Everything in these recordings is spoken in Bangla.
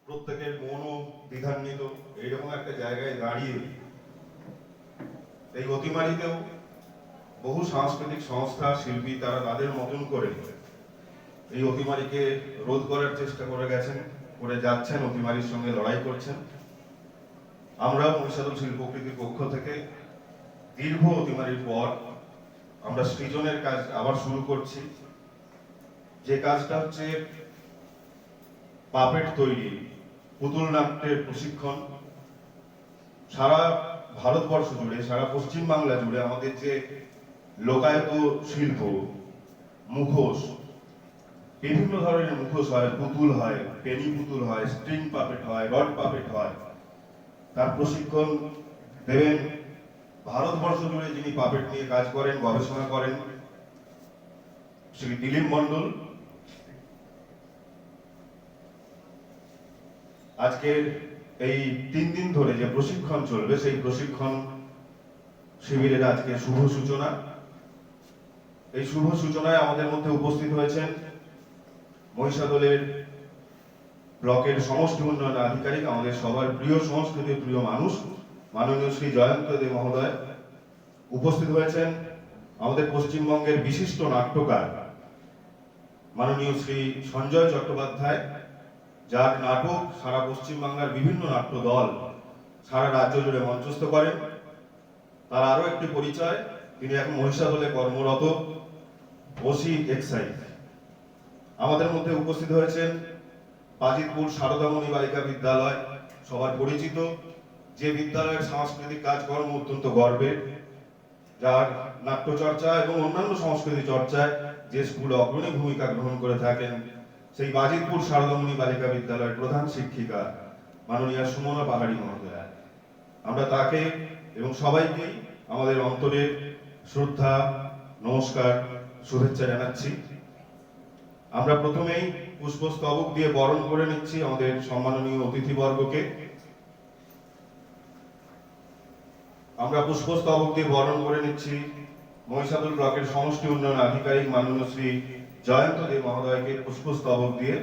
প্রত্যেকের মনও দ্বিধান্বিত এইরকম একটা জায়গায় দাঁড়িয়ে এই অতিমারিতেও বহু সাংস্কৃতিক সংস্থা শিল্পী তারা তাদের মতন করে এই অতিমারিকে রোধ করার চেষ্টা করে যাচ্ছেন, অতিমারির সঙ্গে লড়াই করছেন। আমরা মহিষাদল শিল্পকৃতির পক্ষ থেকে দীর্ঘ অতিমারির পর আমরা সৃজনের কাজ আবার শুরু করছি, যে কাজটা হচ্ছে পাপেট তৈরি, পুতুল নাট্যের প্রশিক্ষণ। সারা ভারতবর্ষ জুড়ে, সারা পশ্চিম বাংলা জুড়ে আমাদের যে লোকায়ত শিল্প, মুখোশ, বিভিন্ন ধরনের মুখোশ হয়, পুতুল হয়, পেনি পুতুল হয়, স্ট্রিং পাপেট হয়, রড পাপেট হয়, তার প্রশিক্ষণ দেবেন ভারতবর্ষ জুড়ে যিনি পাপেট নিয়ে কাজ করেন, গবেষণা করেন, শ্রী দিলীপ মন্ডল। আজকের এই 3 দিন ধরে যে প্রশিক্ষণ চলবে, সেই প্রশিক্ষণ শিবিরের আজকে শুভ সূচনা। এই শুভ সূচনায় আমাদের মধ্যে উপস্থিত হয়েছেন মহিষাদলের ব্লকের সমষ্টি উন্নয়ন আধিকারিক, আমাদের সবার প্রিয় সংস্কৃতির প্রিয় মানুষ মাননীয় শ্রী জয়ন্ত দে মহোদয়। উপস্থিত হয়েছেন আমাদের পশ্চিমবঙ্গের বিশিষ্ট নাট্যকার মাননীয় শ্রী সঞ্জয় চট্টোপাধ্যায়, যার নাটক সারা পশ্চিমবাংলার বিভিন্ন নাট্য দল সারা রাজ্য জুড়ে মঞ্চস্থ করেন। তার আরো একটি পরিচয়, তিনি এখন মহিষাদলে কর্মরত ওসি এক্সাইজ। আমাদের মধ্যে উপস্থিত হয়েছেন বাজিতপুর সারদামণি বালিকা বিদ্যালয়, সবার পরিচিত, যে বিদ্যালয়ের সাংস্কৃতিক কাজকর্ম অত্যন্ত গর্বের, যার নাট্যচর্চা এবং অন্যান্য সংস্কৃতি চর্চায় যে স্কুল অগ্রণী ভূমিকা গ্রহণ করে থাকেন, সেই বাজিতপুর সারদামণি বালিকা বিদ্যালয়ের প্রধান শিক্ষিকা মাননীয়া সুমনা পাহাড়ি মহোদয়া। আমরা তাকে এবং সবাইকেই আমাদের অন্তরের শ্রদ্ধা, নমস্কার, শুভেচ্ছা জানাচ্ছি। আমরা প্রথমেই পুষ্পস্তবক দিয়ে বরণ করে নিচ্ছি আমাদের সম্মাননীয় অতিথিবর্গকে। আমরা পুষ্পস্তবক দিয়ে বরণ করে নিচ্ছি মহিষাদল ব্লকের সমষ্টি উন্নয়ন আধিকারিক মাননীয় শ্রী জয়ন্ত দে মহোদয়কে পুষ্পস্তবক দিয়ে।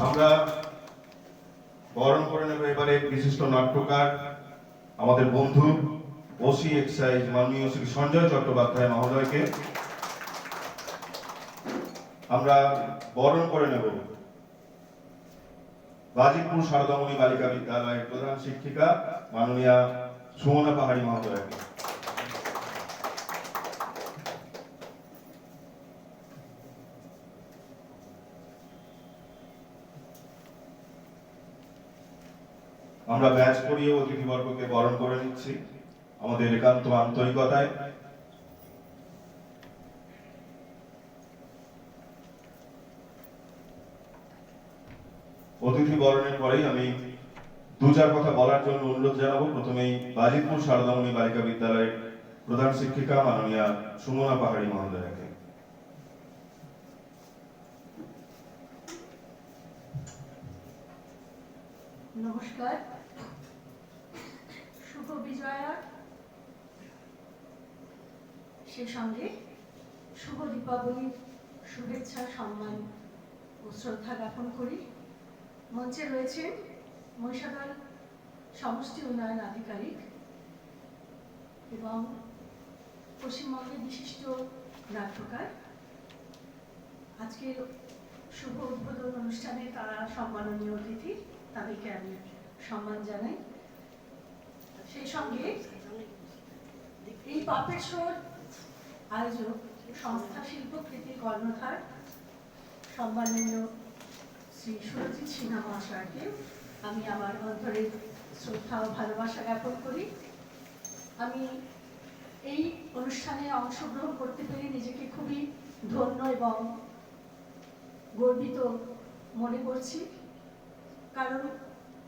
আমরা বরণ করে নেব এবারে বিশিষ্ট নাট্যকার, আমাদের বন্ধু ওসি এক্সাইজ মাননীয় শ্রী সঞ্জয় চট্টোপাধ্যায় মহোদয়কে। আমরা বরণ করে নেব বাজিতপুর সারদামণি বালিকা বিদ্যালয়ের প্রধান শিক্ষিকা মাননীয়া সুমনা পাহাড়ি মহোদয়কে। আমরা ব্যাচ করিয়ে অতিথিবর্গকে বরণ করে নিচ্ছি আমাদের একান্ত আন্তরিকতায়। অতিথি বরণের পরেই আমি 2-4 কথা বলার জন্য অনুরোধ জানাবো। প্রথমেই বাজিতপুর সারদামণি বালিকা বিদ্যালয়ের প্রধান শিক্ষিকা মাননীয়া সুমনা পাহাড়ি মহোদয়াকে। নমস্কার, শুভ বিজয়া, সে সঙ্গে শুভ দীপাবলির শুভেচ্ছা, সম্মান ও শ্রদ্ধা জ্ঞাপন করি। মঞ্চে রয়েছেন মহিষাদল সমষ্টি উন্নয়ন আধিকারিক এবং পশ্চিমবঙ্গের বিশিষ্ট নাট্যকার। আজকের শুভ উদ্বোধন অনুষ্ঠানে তারা সম্মাননীয় অতিথি, তাদেরকে আমি সম্মান জানাই। সেই সঙ্গে এই পাপেট শোর আয়োজক সংস্থা শিল্পকৃতির কর্ণধার সম্মাননীয় শ্রী সুরজিৎ সিনহা মহাশয়কে আমি আমার অন্তরের শ্রদ্ধা ও ভালোবাসা জ্ঞাপন করি। আমি এই অনুষ্ঠানে অংশগ্রহণ করতে পেরে নিজেকে খুবই ধন্য এবং গর্বিত মনে করছি, কারণ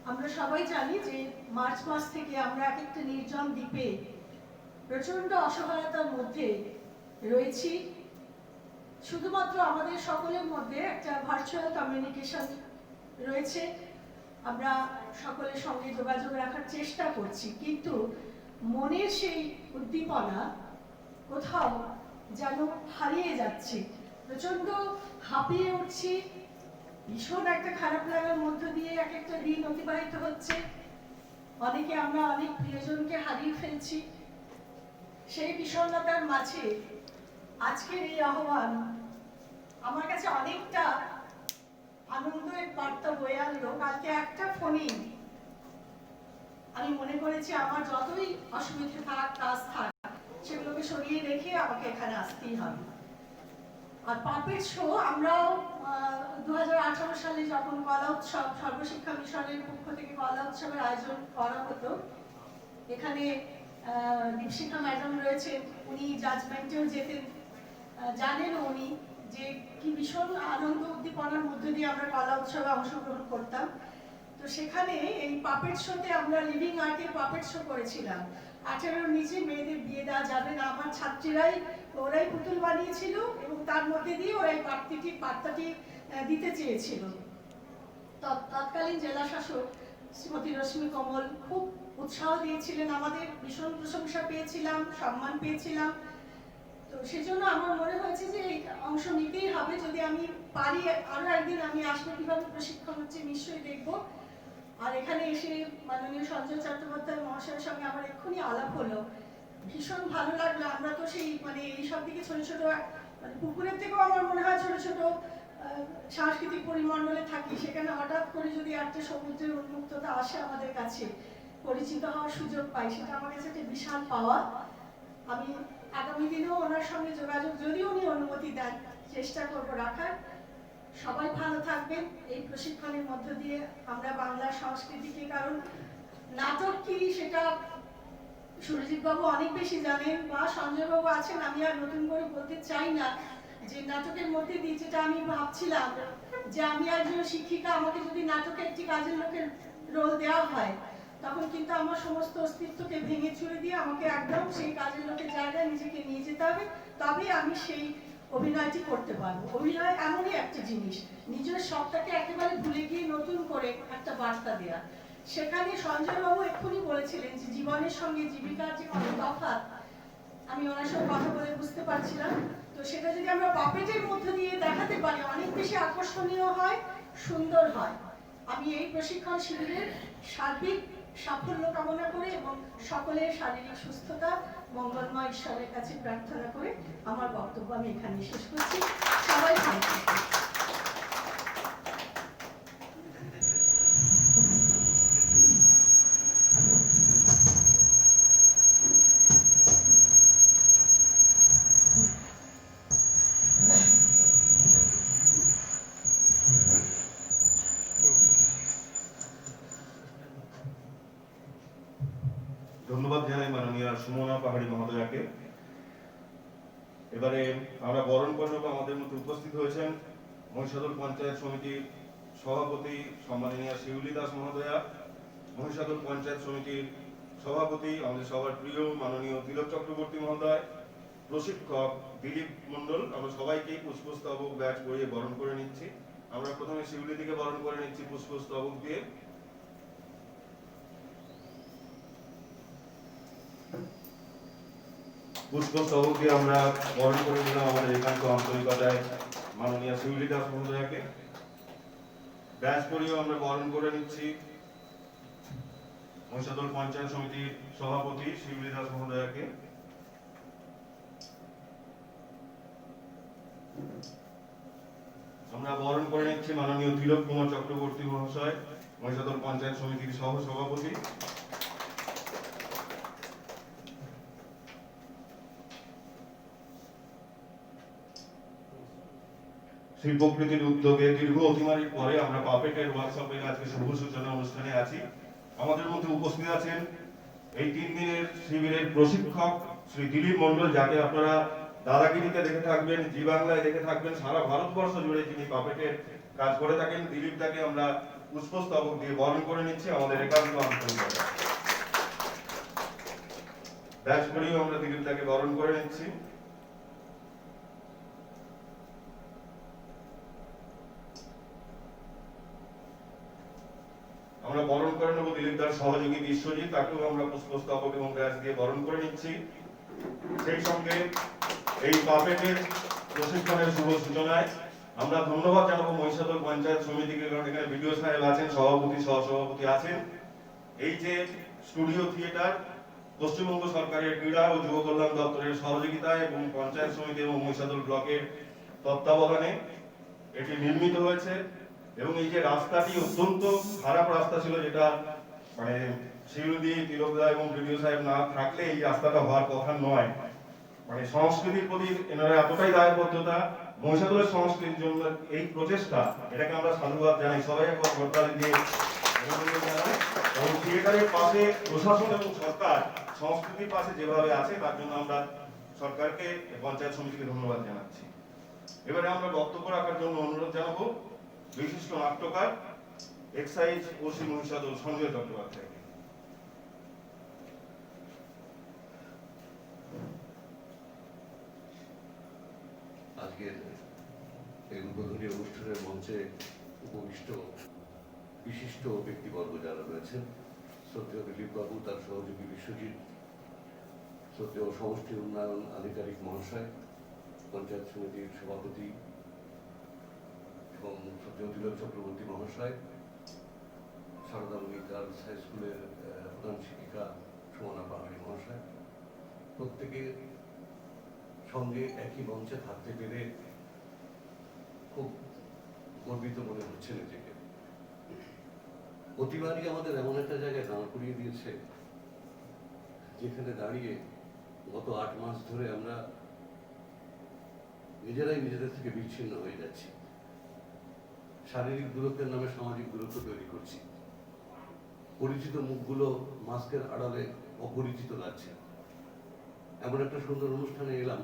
আমরা সবাই জানি যে মার্চ মাস থেকে আমরা এক একটা নির্জন দ্বীপে প্রচন্ড অসহায়তার মধ্যে রয়েছি। শুধুমাত্র আমাদের সকলের মধ্যে একটা ভার্চুয়াল কমিউনিকেশন রয়েছে, আমরা সকলের সঙ্গে যোগাযোগ রাখার চেষ্টা করছি, কিন্তু মনের সেই উদ্দীপনা কোথাও যেন হারিয়ে যাচ্ছে। প্রচন্ড হাঁপিয়ে উঠছি, ভীষণ একটা খারাপ লাগার মধ্য দিয়ে এক একটা দিন অতিবাহিত হচ্ছে। অনেকে আমরা অনেক প্রিয়জনকে হারিয়ে ফেলছি। সেই বিষণ্ণতার মাঝে আজকের এই আহ্বান আমার কাছে অনেকটা আনন্দের বার্তা বয়ে আনলো। কালকে একটা ফোনেই আমি মনে করেছি আমার যতই অসুবিধা থাক, কাজ থাক, সেগুলোকে সরিয়ে রেখে আমাকে এখানে আসতেই হবে। আর পাপেট শো আমরাও 2018 সালে যখন কলা উৎসব, সর্বশিক্ষা মিশনের পক্ষ থেকে কলা উৎসবের আয়োজন করা হতো, এখানে দীপশিখা ম্যাডাম রয়েছেন, উনি জাজমেন্টেও যেতেন, জানেন উনি যে কি ভীষণ আনন্দ উদ্দীপনার মধ্যে দিয়ে আমরা কলা উৎসবে অংশগ্রহণ করতাম। তো সেখানে এই পাপেট শোতে আমরা লিভিং আর্টের পাপেট শো করেছিলাম। 18-র নিচে মেয়েদের বিয়ে দেওয়া যাবে না, আমার ছাত্রীরাই ওরাই পুতুল বানিয়েছিল এবং তার মধ্যে দিয়ে ওরাই বার্তাটি দিতে চেয়েছিল। তৎকালীন জেলা শাসক শ্রীমতী রশ্মি কমল খুব উৎসাহ দিয়েছিলেন, আমাদের ভীষণ প্রশংসা পেয়েছিলাম, সম্মান পেয়েছিলাম। তো সেজন্য আমার মনে হয়েছে যে অংশ নিতেই হবে। যদি আমি পারি আরো একদিন আমি আসলে কিভাবে প্রশিক্ষণ হচ্ছে নিশ্চয়ই দেখবো। আর এখানে এসে মাননীয় সঞ্জয় চট্টোপাধ্যায় মহাশয়ের সঙ্গে আমার এক্ষুনি আলাপ হলো, ভীষণ ভালো লাগলো। আমরা তো সেই এই সব দিকে ছোট ছোট পুকুরের থেকেও আমার মনে হয় ছোট ছোট সাংস্কৃতিক পরিমণ্ডলে থাকি, সেখানে হঠাৎ করে যদি একটা সমুদ্রের উন্মুক্ততা আসে আমাদের কাছে, পরিচিত হওয়ার সুযোগ পাই, সেটা আমার কাছে একটা বিশাল পাওয়া। আমি আগামী দিনেও ওনার সঙ্গে যোগাযোগ, যদি উনি অনুমতি দেন, চেষ্টা করবো রাখার। সবাই ভালো থাকবেন। এই প্রশিক্ষণের মধ্য দিয়ে আমরা বাংলা সংস্কৃতিকে, কারণ নাটক কি সেটা সুরজিৎ বাবু অনেক বেশি জানেন বা সঞ্জয় বাবু আছেন, আমি আর নতুন করে বলতে চাই না। যে নাটকের মধ্যে দিয়ে যেটা আমি ভাবছিলাম যে আমি একজন শিক্ষিকা, আমাকে যদি নাটকে একটি কাজের লোকের রোল দেওয়া হয়, তখন কিন্তু আমার সমস্ত অস্তিত্বকে ভেঙে চুরে দিয়ে আমাকে একদম সেই কাজের লোকের জায়গায় নিজেকে নিয়ে যেতে হবে, তবে আমি সেই অভিনয়টি করতে পারবো। অভিনয় এমনই একটা জিনিস, নিজের সবটাকে একেবারে ভুলে গিয়ে নতুন করে একটা বার্তা দেওয়া। সেখানে সঞ্জয় বাবু এক্ষুনি বলেছিলেন যে জীবনের সঙ্গে জীবিকার যে কত তফাৎ, আমি ওনার সঙ্গে কথা বলে বুঝতে পারছিলাম। তো সেটা যদি আমরা পাপেটের মধ্য দিয়ে দেখাতে পারি, অনেক বেশি আকর্ষণীয় হয়, সুন্দর হয়। আমি এই প্রশিক্ষণ শিবিরের সার্বিক সাফল্য কামনা করে এবং সকলের শারীরিক সুস্থতা, মঙ্গলময় ঈশ্বরের কাছে প্রার্থনা করে আমার বক্তব্য আমি এখানে শেষ করছি। সবাই ভালো থাকবেন। ধন্যবাদ জানাই মাননীয় সুমনা পাহাড়ি মহোদয়াকে। এবারে আমরা বরণ করব। আমাদের মধ্যে উপস্থিত হয়েছেন মহিষাদল পঞ্চায়েত সমিতির সভাপতি সম্মাননীয় শিউলি দাস মহোদয়া, মহিষাদল পঞ্চায়েত সমিতির সভাপতি আমাদের সবার প্রিয় মাননীয় তিলক চক্রবর্তী মহোদয়, প্রশিক্ষক দিলীপ মণ্ডল। আমরা সবাইকে পুষ্পস্তবক ব্যাচ পরিয়ে বরণ করে নিচ্ছি। আমরা প্রথমে শিউলি দিকে বরণ করে নিচ্ছি পুষ্পস্তবক দিয়ে। পুষ্পস্তবক দিয়ে আমরা বরণ করে নিলাম আমাদের একান্ত আন্তরিকতায় মাননীয় শিউলি দাস মহোদয়াকে। ব্যাচ পরিয়েও আমরা বরণ করে নিচ্ছি মহিষাদল পঞ্চায়েত সমিতির সভাপতি শিউলি দাস মহোদয়াকে। আমরা বরণ করে নিচ্ছি মাননীয় তিলক কুমার চক্রবর্তী মহাশয়, মহিষাদল পঞ্চায়েত সমিতির সহ সভাপতি। শিল্পকৃতির উদ্যোগে দীর্ঘ অতিমারির পরে আমরা পাপেটের ওয়ার্কশপের আজকে শুভ সূচনা অনুষ্ঠানে আছি। আমাদের মধ্যে উপস্থিত আছেন এই 3 দিনের শিবিরের প্রশিক্ষক শ্রী দিলীপ মণ্ডল, যাকে আপনারা দাদাগিরিতে দেখে থাকবেন, জি বাংলায় দেখে থাকবেন, সারা ভারতবর্ষ জুড়ে যিনি পাপেটের কাজ করে থাকেন। দিলীপ দাকে আমরা পুষ্পস্তবক দিয়ে বরণ করে নিচ্ছি আমাদের একান্ত আন্তরিকতা। ব্যাচ করেও আমরা দিলীপ দাকে বরণ করে নিচ্ছি। আমরা বরণ করে নেব দিলীপ দার সহযোগী বিশ্বজিৎ, তাকেও আমরা পুষ্পস্তবক এবং ব্যাচ দিয়ে বরণ করে নিচ্ছি। সেই সঙ্গে এই পাপেটের প্রশিক্ষণের শুভ সূচনায় আমরা ধন্যবাদ জানাবো মহিষাদল পঞ্চায়েত সমিতিকে, কারণ এখানে বিডিও সাহেব আছেন, সভাপতি সহসভাপতি আছেন। এই যে স্টুডিও থিয়েটার পশ্চিমবঙ্গ সরকারের ক্রীড়া ও যুব কল্যাণ দপ্তরের সহযোগিতায় এবং পঞ্চায়েত সমিতি এবং মহিষাদল ব্লকের তত্ত্বাবধানে এটি নির্মিত হয়েছে। এবং এই যে রাস্তাটি অত্যন্ত খারাপ রাস্তা ছিল, যেটা মানে শিরুদি তিলকদা এবং বিডিও সাহেব না থাকলে এই রাস্তাটা হওয়ার কথা নয়। মানে সংস্কৃতির প্রতি এনারা এতটাই দায়বদ্ধতা, মহিষাদলের সংস্কৃতির জন্য এই প্রচেষ্টা, এটাকে আমরা সাধুবাদ জানাই। সবাই একবার করতালি দিয়ে অভিনন্দন জানাই। এবং থিয়েটারের পাশে প্রশাসন এবং সরকার সংস্কৃতির পাশে যেভাবে আছে, তার জন্য আমরা সরকারকে, পঞ্চায়েত সমিতিকে ধন্যবাদ জানাচ্ছি। এবারে আমরা বক্তব্য রাখার জন্য অনুরোধ জানাবো বিশিষ্ট নাট্যকার এক্সাইজ ওসি মহিষাদল সঞ্জয় চট্টোপাধ্যায়কে। আজকের এই উদ্বোধনী অনুষ্ঠানের মঞ্চে উপবিষ্ট বিশিষ্ট ব্যক্তিবর্গ যারা রয়েছেন, শ্রদ্ধেয় দিলীপ বাবু, তার সহযোগী বিশ্বজিৎ, শ্রদ্ধেয় সমষ্টি উন্নয়ন আধিকারিক মহাশয়, পঞ্চায়েত সমিতির সভাপতি এবং শ্রদ্ধেয় তিলক চক্রবর্তী মহাশয়, সারদামণি গার্লস হাই স্কুলের প্রধান শিক্ষিকা সুমনা পাহাড়ি মহাশয়, প্রত্যেকের সঙ্গে একই মঞ্চে থাকতে পেরে খুব গর্বিত মনে হচ্ছে নিজেকে। অতিবারই আমাদের এমন একটা জায়গায় দাঁড় করিয়ে দিয়েছে, যেখানে দাঁড়িয়ে গত 8 মাস ধরে আমরা নিজেরাই নিজেদের থেকে বিচ্ছিন্ন হয়ে যাচ্ছি। শারীরিক দূরত্বের নামে সামাজিক দূরত্ব তৈরি করছি। পরিচিত মুখগুলো মাস্কের আড়ালে অপরিচিত লাগছে। এমন একটা সুন্দর অনুষ্ঠানে এলাম,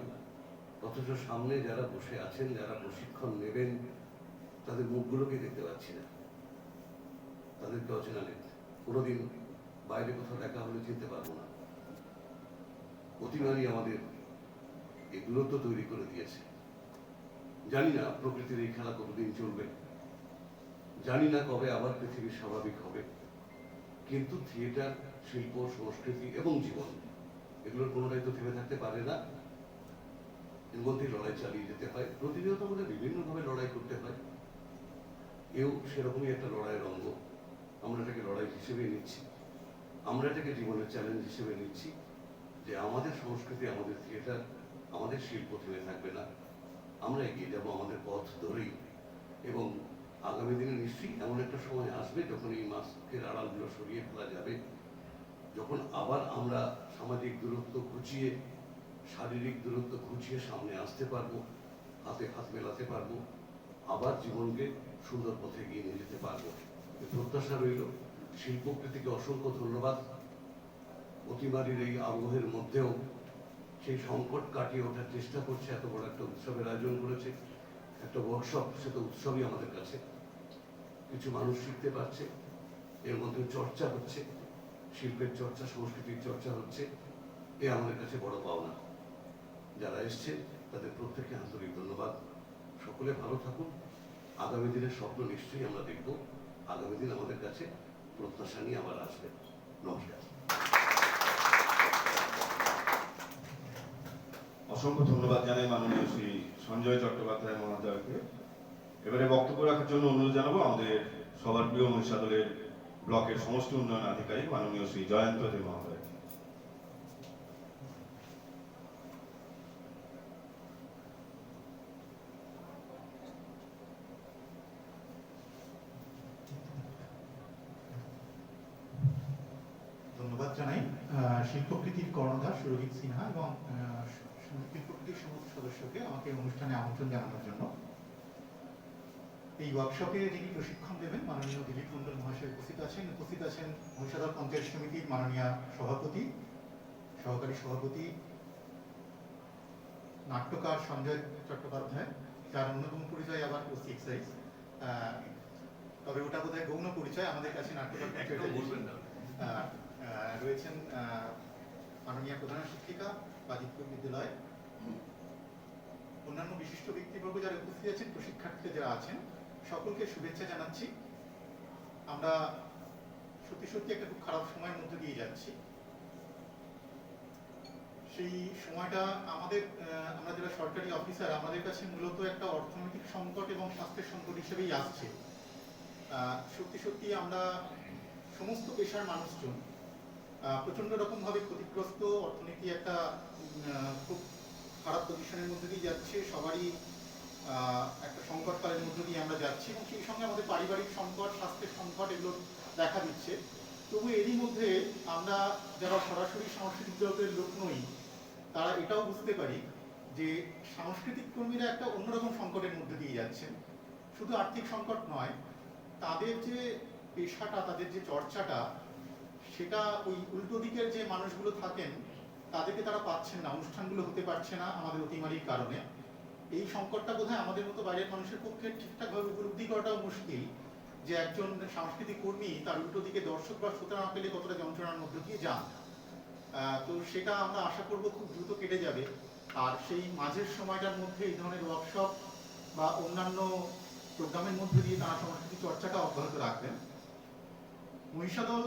অথচ সামনে যারা বসে আছেন, যারা প্রশিক্ষণ নেবেন, তাদের মুখগুলোকে দেখতে পাচ্ছি না, তাদেরকে অচেনা নেই। কোনোদিন বাইরে কোথাও দেখা হলে চিনতে পারবো না। অতিমারই আমাদের এই দূরত্ব তৈরি করে দিয়েছে। জানি না প্রকৃতির এই খেলা কতদিন চলবে, জানি না কবে আবার পৃথিবী স্বাভাবিক হবে, কিন্তু থিয়েটার, শিল্প, সংস্কৃতি এবং জীবন, এগুলোর কোনোটাই তো থেমে থাকতে পারে না। এর মধ্যে লড়াই চালিয়ে যেতে হয়। প্রতিনিয়ত আমাদের বিভিন্নভাবে লড়াই করতে হয়। এও সেরকমই একটা লড়াইয়ের অঙ্গ। আমরা এটাকে লড়াই হিসেবে নিচ্ছি, আমরা এটাকে জীবনের চ্যালেঞ্জ হিসেবে নিচ্ছি, যে আমাদের সংস্কৃতি, আমাদের থিয়েটার, আমাদের শিল্প থেমে থাকবে না। আমরা এগিয়ে যাব আমাদের পথ ধরেই। এবং আগামী দিনে নিশ্চয়ই এমন একটা সময় আসবে যখন এই মাস্কের আড়ালগুলো সরিয়ে ফেলা যাবে, যখন আবার আমরা সামাজিক দূরত্ব ঘুচিয়ে, শারীরিক দূরত্ব ঘুচিয়ে সামনে আসতে পারবো, হাতে হাত মেলাতে পারবো, আবার জীবনকে সুন্দর পথে এগিয়ে নিয়ে যেতে পারবো। এই প্রত্যাশা রইল। শিল্পকৃতিকে অসংখ্য ধন্যবাদ। অতিমারীর এই আবহের মধ্যেও সেই সংকট কাটিয়ে ওঠার চেষ্টা করছে, এত বড় একটা উৎসবের আয়োজন করেছে, একটা ওয়ার্কশপ, সে তো উৎসবই আমাদের কাছে। কিছু মানুষ শিখতে পারছে, এর মধ্যে চর্চা হচ্ছে, শিল্পের চর্চা, সংস্কৃতির চর্চা হচ্ছে। এ আমাদের কাছে বড় পাওনা। যারা এসছে তাদের প্রত্যেককে আন্তরিক ধন্যবাদ। সকলে ভালো থাকুন। আগামী দিনের স্বপ্ন নিশ্চয়ই আমরা দেখব। আগামী দিন আমাদের কাছে প্রত্যাশা নিয়ে আবার আসবে। নমস্কার। অসংখ্য ধন্যবাদ জানাই মাননীয় শ্রী সঞ্জয় চট্টোপাধ্যায় মহোদয়কে। এবারে বক্তব্য রাখার জন্য অনুরোধ জানাবো আমাদের সবার প্রিয় মহিষাদলের ব্লকের সমষ্টি উন্নয়ন আধিকারিক মাননীয় শ্রী জয়ন্ত দে মহোদয়। ধন্যবাদ জানাই শিল্পকৃতির কর্ণধার সুরজিৎ সিনহা এবং শিল্পকৃতির সমস্ত সদস্যকে আমাকে অনুষ্ঠানে আমন্ত্রণ জানানোর জন্য। এই ওয়ার্কশপে যিনি প্রশিক্ষণ দেবেন মাননীয় দিলীপ মন্ডল মহাশয় উপস্থিত আছেন মহিষাদল পঞ্চায়েত সমিতির মাননীয় সভাপতি, সহকারী সভাপতি, নাট্যকার সঞ্জয় চট্টোপাধ্যায়, যার অন্যতম পরিচয় আবার ওসি এক্সাইজ। তবে ওটা বোধহয় গৌণ পরিচয়, আমাদের কাছে নাট্যকার রয়েছেন মাননীয় প্রধান শিক্ষিকা বাজিতপুর বিদ্যালয়। অন্যান্য বিশিষ্ট ব্যক্তিবর্গ যারা উপস্থিত আছেন, প্রশিক্ষার্থী যারা আছেন, সকলকে শুভেচ্ছা জানাচ্ছি। আমরা সত্যি একটা খুব খারাপ সময়ের মধ্যে দিয়ে যাচ্ছি। সেই সময়টা আমাদের আমরা যারা সরকারি অফিসার আমাদের কাছে মূলত একটা অর্থনৈতিক সংকট এবং স্বাস্থ্যের সংকট হিসেবেই আসছে। সত্যি সত্যি আমরা সমস্ত পেশার মানুষজন প্রচন্ড রকমভাবে ক্ষতিগ্রস্ত, অর্থনীতি একটা খুব খারাপ পজিশনের মধ্যে দিয়ে যাচ্ছে, সবারই একটা সংকটকালের মধ্যে দিয়ে আমরা যাচ্ছি এবং সেই সঙ্গে আমাদের পারিবারিক সংকট, স্বাস্থ্যের সংকট এগুলো দেখা দিচ্ছে। তবু এরই মধ্যে আমরা যারা সরাসরি সাংস্কৃতিক জগতের লোক নই তারা এটাও বুঝতে পারি যে সাংস্কৃতিক কর্মীরা একটা অন্যরকম সংকটের মধ্যে দিয়ে যাচ্ছেন। শুধু আর্থিক সংকট নয়, তাদের যে পেশাটা, তাদের যে চর্চাটা, সেটা ওই উল্টো দিকের যে মানুষগুলো থাকেন তাদেরকে তারা পাচ্ছেন না, অনুষ্ঠানগুলো হতে পারছে না আমাদের অতিমারির কারণে। এই সংকটটা বোধহয় আমাদের মতো বাইরের মানুষের পক্ষে ঠিকঠাকভাবে উপলব্ধি করাটাও মুশকিল যে একজন সাংস্কৃতিক কর্মী তার উল্টো দিকে দর্শক বা শ্রোতা না পেলে কতটা যন্ত্রণার মধ্যে দিয়ে যান। তো সেটা আমরা আশা করব খুব দ্রুত কেটে যাবে। আর সেই মাঝের সময়টার মধ্যে এই ধরনের ওয়ার্কশপ বা অন্যান্য প্রোগ্রামের মধ্যে দিয়ে তারা সংস্কৃতি চর্চাটা অব্যাহত রাখবেন। মহিষাদল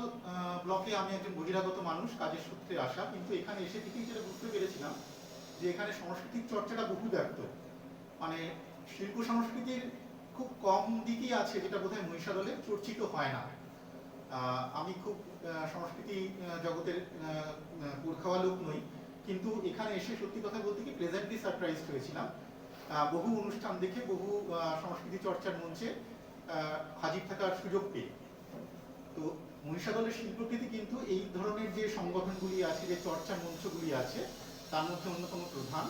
ব্লকে আমি একজন বহিরাগত মানুষ, কাজের সূত্রে আসা, কিন্তু এখানে এসে থেকেই যেটা বুঝতে পেরেছিলাম যে এখানে সাংস্কৃতিক চর্চাটা বহু ব্যক্ত, মানে শিল্প সংস্কৃতির খুব কম দিকই আছে যেটা বোধহয় মহিষাদলে চর্চিত হয় না। আমি খুব সংস্কৃতি জগতের পুরখাওয়া লোক নই, কিন্তু এখানে এসে সত্যি কথা বলতে কি প্লেজেন্টলি সারপ্রাইজড হয়েছিলাম। বহু অনুষ্ঠান দেখে, বহু সংস্কৃতি চর্চার মঞ্চে হাজির থাকার সুযোগ পেয়ে। তো মহিষাদলের শিল্পকৃতি কিন্তু এই ধরনের যে সংগঠনগুলি আছে, যে চর্চা মঞ্চগুলি আছে, তার মধ্যে অন্যতম প্রধান।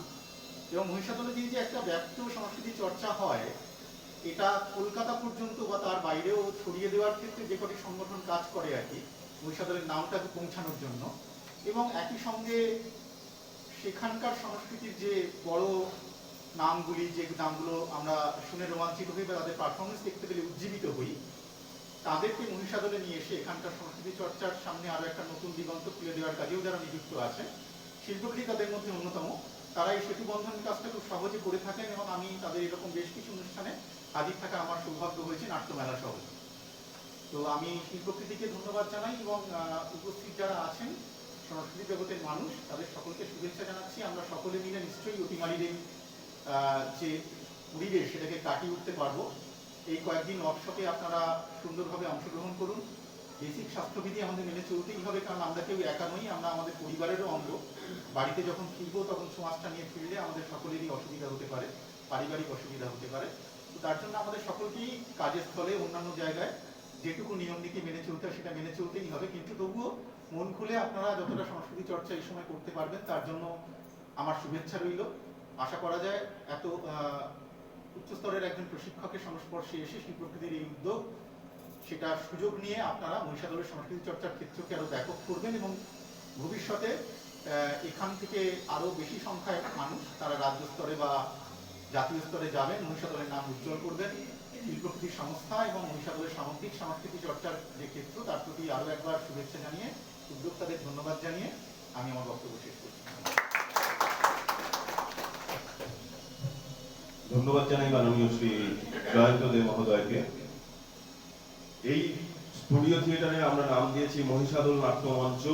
এবং মহিষাদলে যে একটা ব্যক্ত সংস্কৃতি চর্চা হয়, এটা কলকাতা পর্যন্ত বা তার বাইরেও ছড়িয়ে দেওয়ার ক্ষেত্রে যে কটি সংগঠন কাজ করে আর কি, মহিষাদলের নামটাকে পৌঁছানোর জন্য। এবং একই সঙ্গে সেখানকার সংস্কৃতির যে বড় নামগুলি, যে নামগুলো আমরা শুনে রোমাঞ্চিত হই বা তাদের পারফরমেন্স দেখতে পেলে উজ্জীবিত হই, তাদেরকে মহিষাদলে নিয়ে এসে এখানকার সংস্কৃতি চর্চার সামনে আরো একটা নতুন দিগন্ত খুলে দেওয়ার কাজেও যারা নিযুক্ত আছে, শিল্পকৃতি তাদের মধ্যে অন্যতম। তারা এই সেতু বন্ধন কাজটা খুব সহজে করে থাকেন এবং আমি তাদের এরকম বেশ কিছু অনুষ্ঠানে হাজির থাকা আমার সৌভাগ্য হয়েছে, নাট্যমেলা সহ। তো আমি শিল্পকৃতিকে ধন্যবাদ জানাই এবং উপস্থিত যারা আছেন সংস্কৃতি জগতের মানুষ, তাদের সকলকে শুভেচ্ছা জানাচ্ছি। আমরা সকলে মিলে নিশ্চয়ই অতিমারির এই যে পরিবেশ সেটাকে কাটিয়ে উঠতে পারবো। এই কয়েকদিন ওয়ার্কশপে আপনারা সুন্দরভাবে অংশগ্রহণ করুন। বেসিক স্বাস্থ্যবিধি আমাদের মেনে চলতেই হবে, কারণ আমরা কেউ একা নই, আমরা আমাদের পরিবারেরও অঙ্গ। বাড়িতে যখন ফিরবো তখন সমাজটা নিয়ে ফিরলে আমাদের সকলেরই অসুবিধা হতে পারে, পারিবারিক অসুবিধা হতে পারে। তো তার জন্য আমাদের সকলকেই কাজের স্থলে, অন্যান্য জায়গায় যেটুকু নিয়ম নীতি মেনে চলতে হয় সেটা মেনে চলতেই হবে। কিন্তু তবুও মন খুলে আপনারা যতটা সংস্কৃতি চর্চা এই সময় করতে পারবেন তার জন্য আমার শুভেচ্ছা রইল। আশা করা যায় এত উচ্চস্তরের একজন প্রশিক্ষকের সংস্পর্শে এসে শিল্পকৃতির এই উদ্যোগ, সেটা সুযোগ নিয়ে আপনারা মহিষাদলের সংস্কৃতি চর্চার ক্ষেত্রকে আরো ব্যাপক করবেন এবং ভবিষ্যতে এখান থেকে আরো বেশি সংখ্যায় মানুষ তারা রাজ্য স্তরে বা জাতীয় স্তরে যাবেন, মহিষাদলের নাম উজ্জ্বল করবেন। শিল্পকৃতি সংস্থা এবং মহিষাদলের সামগ্রিক সংস্কৃতি চর্চার যে ক্ষেত্র, তার প্রতি আরো একবার শুভেচ্ছা জানিয়ে, উদ্যোক্তাদের ধন্যবাদ জানিয়ে আমি আমার বক্তব্য শেষ করছি। ধন্যবাদ জানাই মাননীয় শ্রী জয়ন্ত দে মহোদয়কে। এই স্টুডিও থিয়েটারে আমরা নাম দিয়েছি মহিষাদল নাট্য মঞ্চ,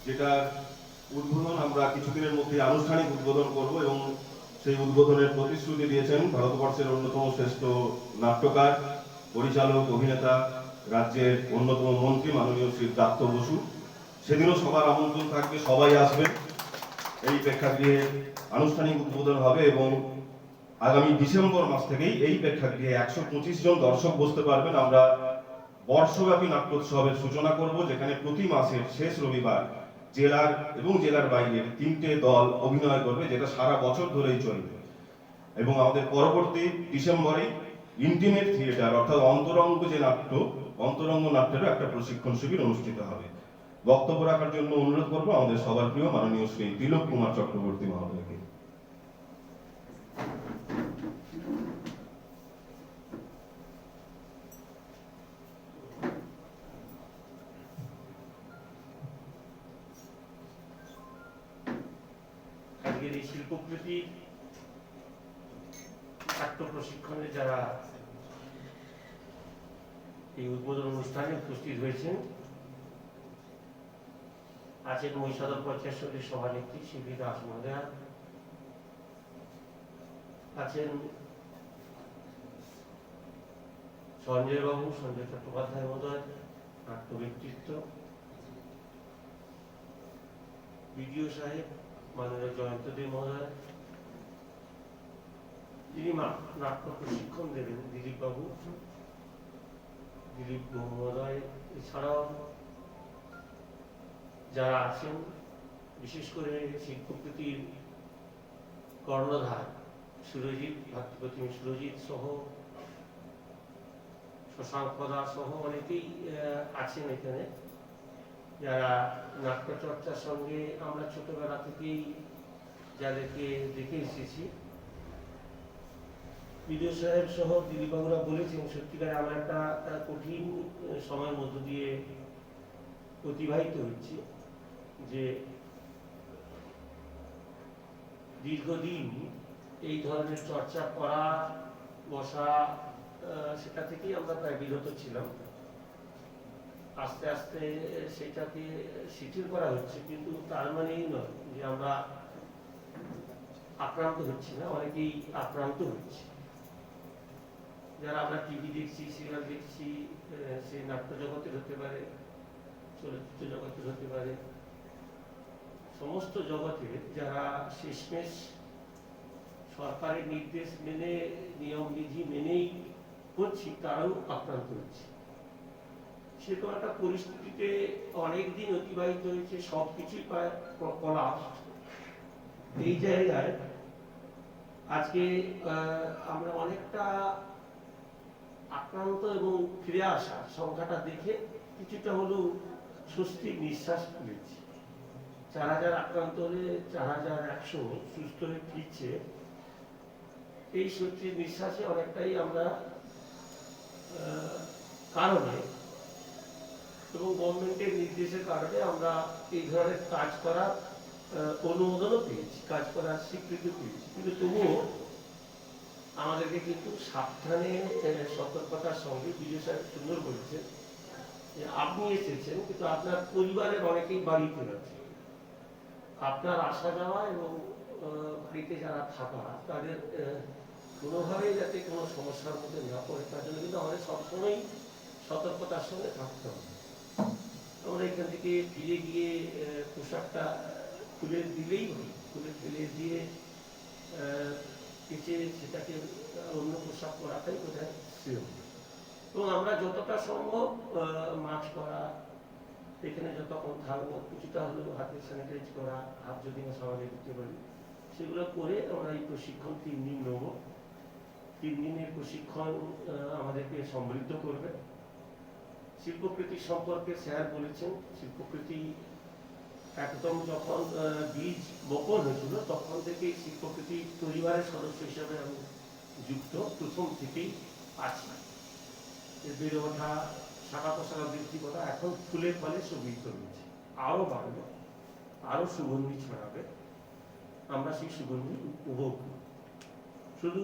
যেটার উদ্বোধন আমরা কিছুদিনের মধ্যে আনুষ্ঠানিক উদ্বোধন করব এবং সেই উদ্বোধনের প্রতিশ্রুতি দিয়েছেন ভারতবর্ষের অন্যতম শ্রেষ্ঠ নাট্যকার, পরিচালক, অভিনেতা, রাজ্যের অন্যতম মন্ত্রী মাননীয় শ্রী দত্ত বসু। সেদিনও সবার আমন্ত্রণ থাকবে, সবাই আসবেন। এই প্রেক্ষাগৃহে আনুষ্ঠানিক উদ্বোধন হবে এবং আগামী ডিসেম্বর মাস থেকেই এই প্রেক্ষাগৃহে 125 জন দর্শক বসতে পারবেন। আমরা বর্ষব্যাপী নাট্যোৎসবের সূচনা করব, যেখানে প্রতি মাসের শেষ রবিবার জেলার এবং জেলার বাইরের 3টে দল অভিনয় করবে, যেটা সারা বছর ধরেই চলবে। এবং আমাদের পরবর্তী ডিসেম্বরে ইন্টিমেট থিয়েটার অর্থাৎ অন্তরঙ্গ যে নাট্য, অন্তরঙ্গ নাট্যেরও একটা প্রশিক্ষণ শিবির অনুষ্ঠিত হবে। বক্তব্য রাখার জন্য অনুরোধ করবো আমাদের সবার প্রিয় মাননীয় শ্রী তিলক কুমার চক্রবর্তী মহোদয়কে। আজকের এই শিল্পকৃতি নাট্য প্রশিক্ষণে যারা এই উদ্বোধন অনুষ্ঠানে উপস্থিত হয়েছেন, আছেন মহিষাদল পঞ্চায়েত সমিতির সভানেত্রী শিবলি দাস মহোদয়া, আছেন সঞ্জয় চট্টোপাধ্যায় মহোদয়, নাট্য ব্যক্তিত্ব, বিডিও সাহেব মাননীয় জয়ন্ত দে মহোদয়, যিনি নাট্য প্রশিক্ষণ দেবেন দিলীপ মহোদয়, এছাড়াও যারা আছেন বিশেষ করে শিল্পকৃতির কর্ণধার সুরজিৎ, ভাতৃপ্রতিম সুরজিৎ সহ শশাঙ্ক দাস সহ অনেকেই আছেন এখানে, যারা নাট্যচর্চার সঙ্গে আমরা ছোটবেলা থেকেই যাদেরকে দেখে এসেছি। বিডিও সাহেব সহ দিলীপবাবুরা বলেছেন সত্যিকারে আমরা একটা কঠিন সময়ের মধ্য দিয়ে অতিবাহিত হচ্ছি, যে দীর্ঘদিন এই ধরনের চর্চা করা বসা সেটা থেকেই আমরা প্রায় বিরত ছিলাম। আস্তে আস্তে সেটাকে শিথিল করা হচ্ছে, কিন্তু তার মানে এই নয় যে আমরা আক্রান্ত হচ্ছি না, অনেকেই আক্রান্ত হচ্ছে। যারা আমরা টিভি দেখছি, সিরিয়াল দেখছি, সে নাট্য জগতের হতে পারে, চলচ্চিত্র জগতের হতে পারে, সমস্ত জগতে যারা শেষমেশ সরকারের নির্দেশ মেনে নিয়ম বিধি মেনেই করছি, তারাও আক্রান্ত হচ্ছে। সেরকম একটা পরিস্থিতিতে অনেকদিন অতিবাহিত হয়েছে, সবকিছুই প্রায় কলাপস। এই জায়গায় আজকে আমরা অনেকটা আক্রান্ত এবং ফিরে আসা সংখ্যাটা দেখে কিছুটা হলেও স্বস্তির নিঃশ্বাস ফেলেছি। 4000 আক্রান্ত হলে 4100 সুস্থ হয়ে ফিরছে, এই স্বস্তির নিঃশ্বাসে অনেকটাই আমরা কারণে এবং গভর্নমেন্টের নির্দেশের কারণে আমরা এই ধরনের কাজ করার অনুমোদনও পেয়েছি, কাজ করার স্বীকৃতি পেয়েছি। কিন্তু তবুও আমাদেরকে কিন্তু সাবধানে সতর্কতার সঙ্গে বিজয় সাহেব সুন্দর বলেছেন যে আপনি এসেছেন, কিন্তু আপনার পরিবারের অনেকেই বাড়িতে আছে। আপনার আসা যাওয়া এবং বাড়িতে যারা থাকা, তাদের কোনোভাবেই যাতে কোনো সমস্যার মধ্যে না পড়ে, তার জন্য কিন্তু আমাদের সবসময় সতর্কতার সঙ্গে থাকতে হবে। আমরা এখান থেকে ফিরে গিয়ে পোশাকটা খুলে দিলেই হয়, খুলে ফেলে দিয়ে পিছিয়ে সেটাকে অন্য পোশাক পরাটাই বোধহয় শ্রেয়। এবং আমরা যতটা সম্ভব মাস্ক পরা, এখানে যতক্ষণ থাকবো কিছুটা হলেও হাতে স্যানিটাইজ করা, হাত যদি না সবাই দিতে পারি, সেগুলো করে আমরা এই প্রশিক্ষণ 3 দিন নেব। 3 দিনের প্রশিক্ষণ আমাদেরকে সমৃদ্ধ করবে। শিল্পকৃতি সম্পর্কে স্যার বলেছেন, শিল্পকৃতি একদম যখন বীজ বপন হয়েছিল তখন থেকেই শিল্পকৃতি পরিবারের সদস্য হিসাবে আমি যুক্ত, প্রথম থেকেই আছি। বেড়ে ওঠা, শাখা প্রশাখা বৃদ্ধি করা, এখন ফুলে ফলে সুবৃদ্ধ হয়েছে, আরো বাড়বে, আরো সুগন্ধি ছড়াবে। আমরা সেই সুগন্ধি উপভোগ করি। শুধু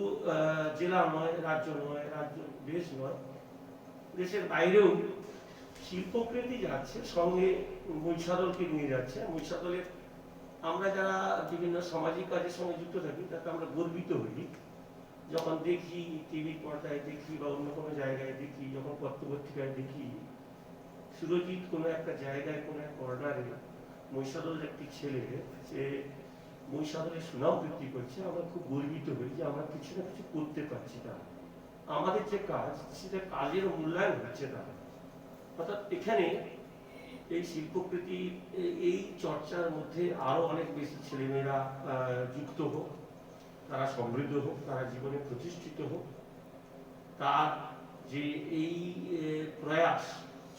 জেলা নয়, রাজ্য নয়, দেশ নয়, দেশের বাইরেও শিল্পকৃতি যাচ্ছে, সঙ্গে মহিষাদলকে নিয়ে যাচ্ছে। মহিষাদলের আমরা যারা বিভিন্ন সামাজিক কাজের সঙ্গে যুক্ত থাকি, তাতে আমরা গর্বিত হই যখন দেখি, টিভির পর্দায় দেখি বা অন্য কোনো জায়গায় দেখি, যখন পত্রপত্রিকায় দেখি সুরজিৎ কোনো একটা জায়গায়, কোনো এক কর্নারে মহিষাদলের একটি ছেলে সে মহিষাদলের সুনাম বৃদ্ধি করছে, আমরা খুব গর্বিত হই যে আমরা কিছু না কিছু করতে পারছি। তারা আমাদের যে কাজ, সেটা কাজের মূল্যায়ন হচ্ছে তারা। অর্থাৎ এখানে এই শিল্পকৃতি, এই চর্চার মধ্যে আরো অনেক বেশি ছেলেমেয়েরা যুক্ত হোক, তারা সমৃদ্ধ হোক, তারা জীবনে প্রতিষ্ঠিত হোক, তার যে এই প্রয়াস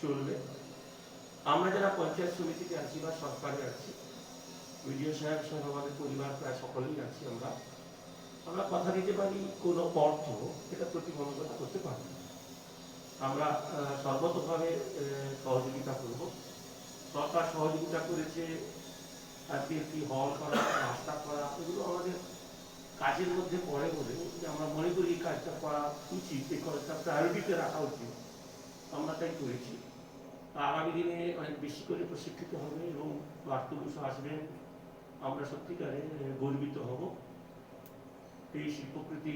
চলবে। আমরা যারা পঞ্চায়েত সমিতিতে আছি বা সরকারে আছি, বিডিও সাহেবের সঙ্গে আমাদের পরিবার প্রায় সকলেই আছি, আমরা কথা দিতে পারি কোনো অর্থ এটা প্রতিবন্ধকতা করতে পারি। আমরা সর্বতভাবে সহযোগিতা করব। সরকার সহযোগিতা করেছে, আজকে একটি হল করা, রাস্তা করা, এগুলো আমাদের কাজের মধ্যে পড়ে বলে যে আমরা মনে করি এই কাজটা করা উচিত, এই কাজটা প্রায়োরিটিতে রাখা উচিত, আমরা তাই করেছি। আগামী দিনে অনেক বেশি করে প্রশিক্ষিত হবে এবং বার্তুপুষ আসবেন, আমরা সত্যিকারে গর্বিত হব। এই শিল্পকৃতি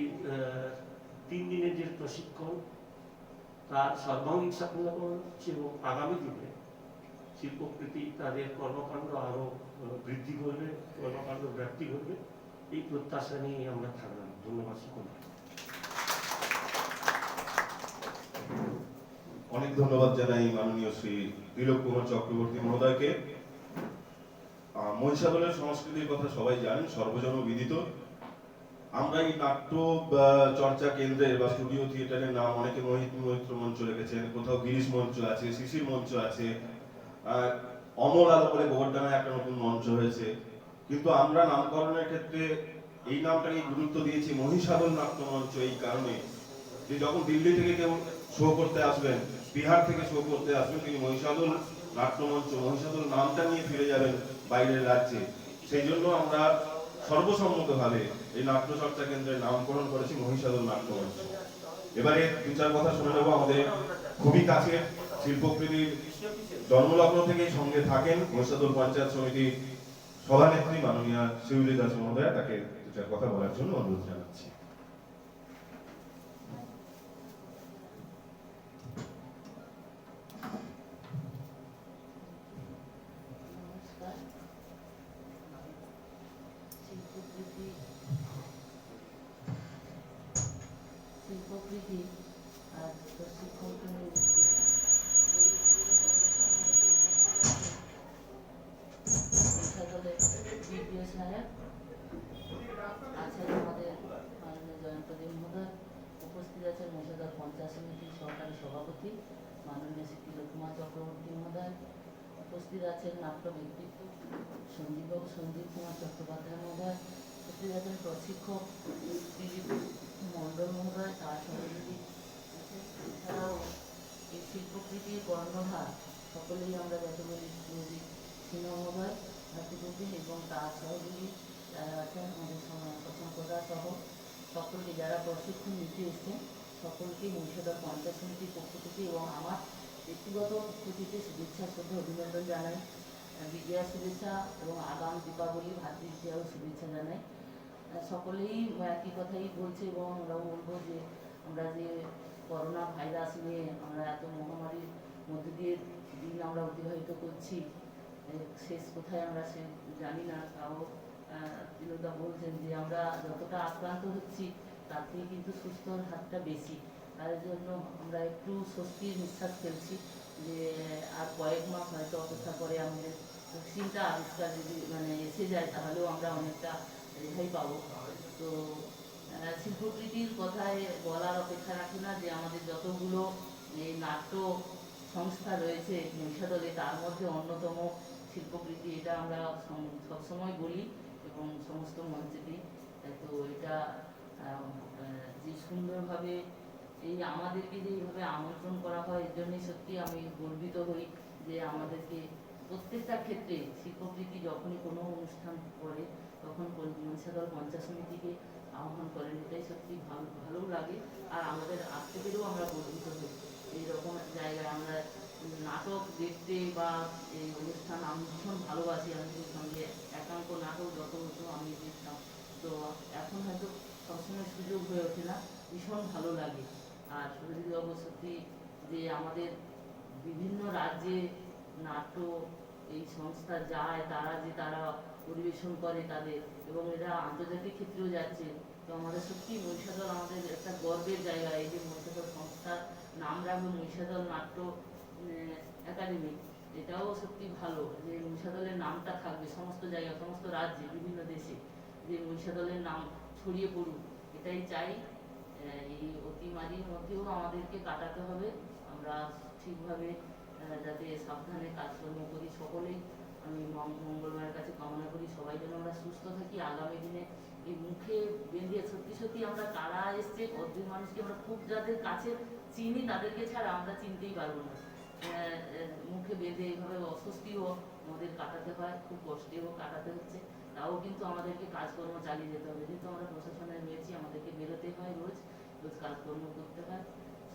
3 দিনের যে প্রশিক্ষণ তার সর্বাঙ্গীন সাফল্য হচ্ছে এবং আগামী দিনে শিল্পকৃতি তাদের কর্মকাণ্ড আরো বৃদ্ধি করবে, কর্মকাণ্ড ব্যাপ্তি করবে, এই প্রত্যাশা নিয়ে আমরা থাকলাম। ধন্যবাদ সকলকে। অনেক ধন্যবাদ জানাই মাননীয় শ্রী তিলক কুমার চক্রবর্তী মহোদয়কে। মহিষাদলের সংস্কৃতির কথা সবাই জানেন, সর্বজন বিদিত। আমরা এই নাট্য চর্চা কেন্দ্রের বা স্টুডিও থিয়েটারের নাম অনেকে মৈত্র মঞ্চ রেখেছেন, কোথাও গিরিশ মঞ্চ আছে, শিশির মঞ্চ আছে, অমল আলো বলে গোবরডাঙ্গায় একটা নতুন মঞ্চ হয়েছে। কিন্তু আমরা নামকরণের ক্ষেত্রে এই নামটাকে গুরুত্ব দিয়েছি মহিষাদল নাট্য মঞ্চ এই কারণে যে যখন দিল্লি থেকে কেউ শো করতে আসবেন, বিহার থেকে শো করতে আসবেন, তিনি মহিষাদল নাট্যমঞ্চ, মহিষাদল নামটা নিয়ে ফিরে যাবেন বাইরের রাজ্যে। সেই জন্য আমরা সর্বসম্মতভাবে এই নাট্যচর্চা কেন্দ্রের নামকরণ করেছি মহিষাদল নাট্যমঞ্চ। এবারে 2-4 কথা শুনে নেবো। আমাদের খুবই কাছে শিল্পকৃতির জন্মলগ্ন থেকেই সঙ্গে থাকেন মহিষাদল পঞ্চায়েত সমিতির সভানেত্রী মাননীয়া শিউলি দাস মহোদয়া, তাকে 2-4 কথা বলার জন্য অনুরোধ জানাচ্ছি। নমস্কার। শিল্পকৃতি আর প্রশিক্ষণ কেন্দ্রের বিডিও সাহেব আছেন, আমাদের মাননীয় জয়ন্তদেব মহোদয় উপস্থিত আছেন, মহিষাদল পঞ্চায়েত সমিতির সহকারী সভাপতি মাননীয় শ্রী তিলক কুমার চক্রবর্তী মহোদয়, উপস্থিত আছেন নাট্য ব্যক্তিত্ব সঞ্জীব কুমার চট্টোপাধ্যায় মহোদয়, উপস্থিত আছেন প্রশিক্ষক দিলীপ মণ্ডল মহোদয়, তার সহযোগী আছেন। এছাড়াও এই শিল্পকৃতির কর্ণধার সকলেই আমরা যাকে বলি সিংহ মহোদয় ভাতৃপ্রতিম এবং তার সহযোগী যারা আছেন আমাদের সম্পদা সহ সকলকে যারা প্রশিক্ষণ নিতে এসেছেন সকলকে মহিষাদল পঞ্চায়েত সমিতির পক্ষ থেকে এবং আমার ব্যক্তিগত পক্ষ থেকে শুভেচ্ছা শ্রদ্ধা অভিনন্দন জানাই, বিজয়া শুভেচ্ছা এবং আগাম দীপাবলি ভাতৃদ্বিতীয়াও শুভেচ্ছা জানাই। সকলেই একই কথাই বলছে এবং আমরাও বলবো যে আমরা যে করোনা ভাইরাস নিয়ে আমরা এত মহামারীর মধ্যে দিয়ে দিন আমরা অতিবাহিত করছি, শেষ কোথায় আমরা সে জানি না। তাও তিলকদা বলছেন যে আমরা যতটা আক্রান্ত হচ্ছি তার থেকে কিন্তু সুস্থর হারটা বেশি, তার জন্য আমরা একটু স্বস্তির নিঃশ্বাস ফেলছি যে আর কয়েক মাস হয়তো অপেক্ষা করে আমাদের ভ্যাকসিনটা আবিষ্কার যদি এসে যায় তাহলেও আমরা অনেকটা রেহাই পাবো। তো শিল্পকৃতির কথায় বলার অপেক্ষা রাখে না যে আমাদের যতগুলো এই নাট্য সংস্থা রয়েছে মহিষাদলে তার মধ্যে অন্যতম শিল্পকৃতি, এটা আমরা সবসময় বলি এবং সমস্ত মঞ্চেতেই। তো এটা যে সুন্দরভাবে এই আমাদেরকে যে এইভাবে আমন্ত্রণ করা হয় এর জন্যই সত্যি আমি গর্বিত হই যে আমাদেরকে প্রত্যেকটা ক্ষেত্রে শিল্পকৃতি যখনই কোনো অনুষ্ঠান করে তখন মহিষাদল পঞ্চায়েত সমিতিকে আহ্বান করেন, এটাই সত্যি ভালো লাগে। আর আমাদের আসতে পেরেও আমরা গর্বিত হই এইরকম জায়গায় আমরা নাটক দেখতে বা এই অনুষ্ঠান আমি ভীষণ ভালোবাসি। আমি সঙ্গে একাঙ্ক নাটক যত হতো আমি দেখতাম, তো এখন হয়তো সবসময় সুযোগ হয়ে ওঠে না, ভীষণ ভালো লাগে। আর সুরজিৎবাবু সত্যি যে আমাদের বিভিন্ন রাজ্যে নাট্য এই সংস্থা যায়, তারা পরিবেশন করে তাদের, এবং এরা আন্তর্জাতিক ক্ষেত্রেও যাচ্ছে। তো আমাদের সত্যি মহিষাদল আমাদের একটা গর্বের জায়গা। এই যে মহিষাদল সংস্থার নাম রাখবে মহিষাদল নাট্য একাডেমি, এটাও সত্যি ভালো যে মহিষাদলের নামটা থাকবে সমস্ত জায়গায়, সমস্ত রাজ্যে, বিভিন্ন দেশে, যে মহিষাদলের নাম ছড়িয়ে পড়ুক, এটাই চাই। এই অতিমারির মধ্যেও আমাদেরকে কাটাতে হবে, আমরা ঠিকভাবে যাতে সাবধানে কাজকর্ম করি। সকলেই আমি মঙ্গলবারের কাছে কামনা করি সবাই যেন আমরা সুস্থ থাকি। আগামী দিনে এই মুখে বেঁধে সত্যি আমরা কারা এসছে অদ্ভুত মানুষকে আমরা খুব যাদের কাছে চিনি তাদেরকে ছাড়া আমরা চিনতেই পারবো না। মুখে বেঁধে এইভাবে অস্বস্তিও আমাদের কাটাতে হয়, খুব কষ্টেও কাটাতে হচ্ছে, তাও কিন্তু আমাদেরকে কাজকর্ম চালিয়ে যেতে হবে। যেহেতু আমরা প্রশাসনে রয়েছি আমাদেরকে বেরোতে হয়, রোজ কাজকর্ম করতে হয়।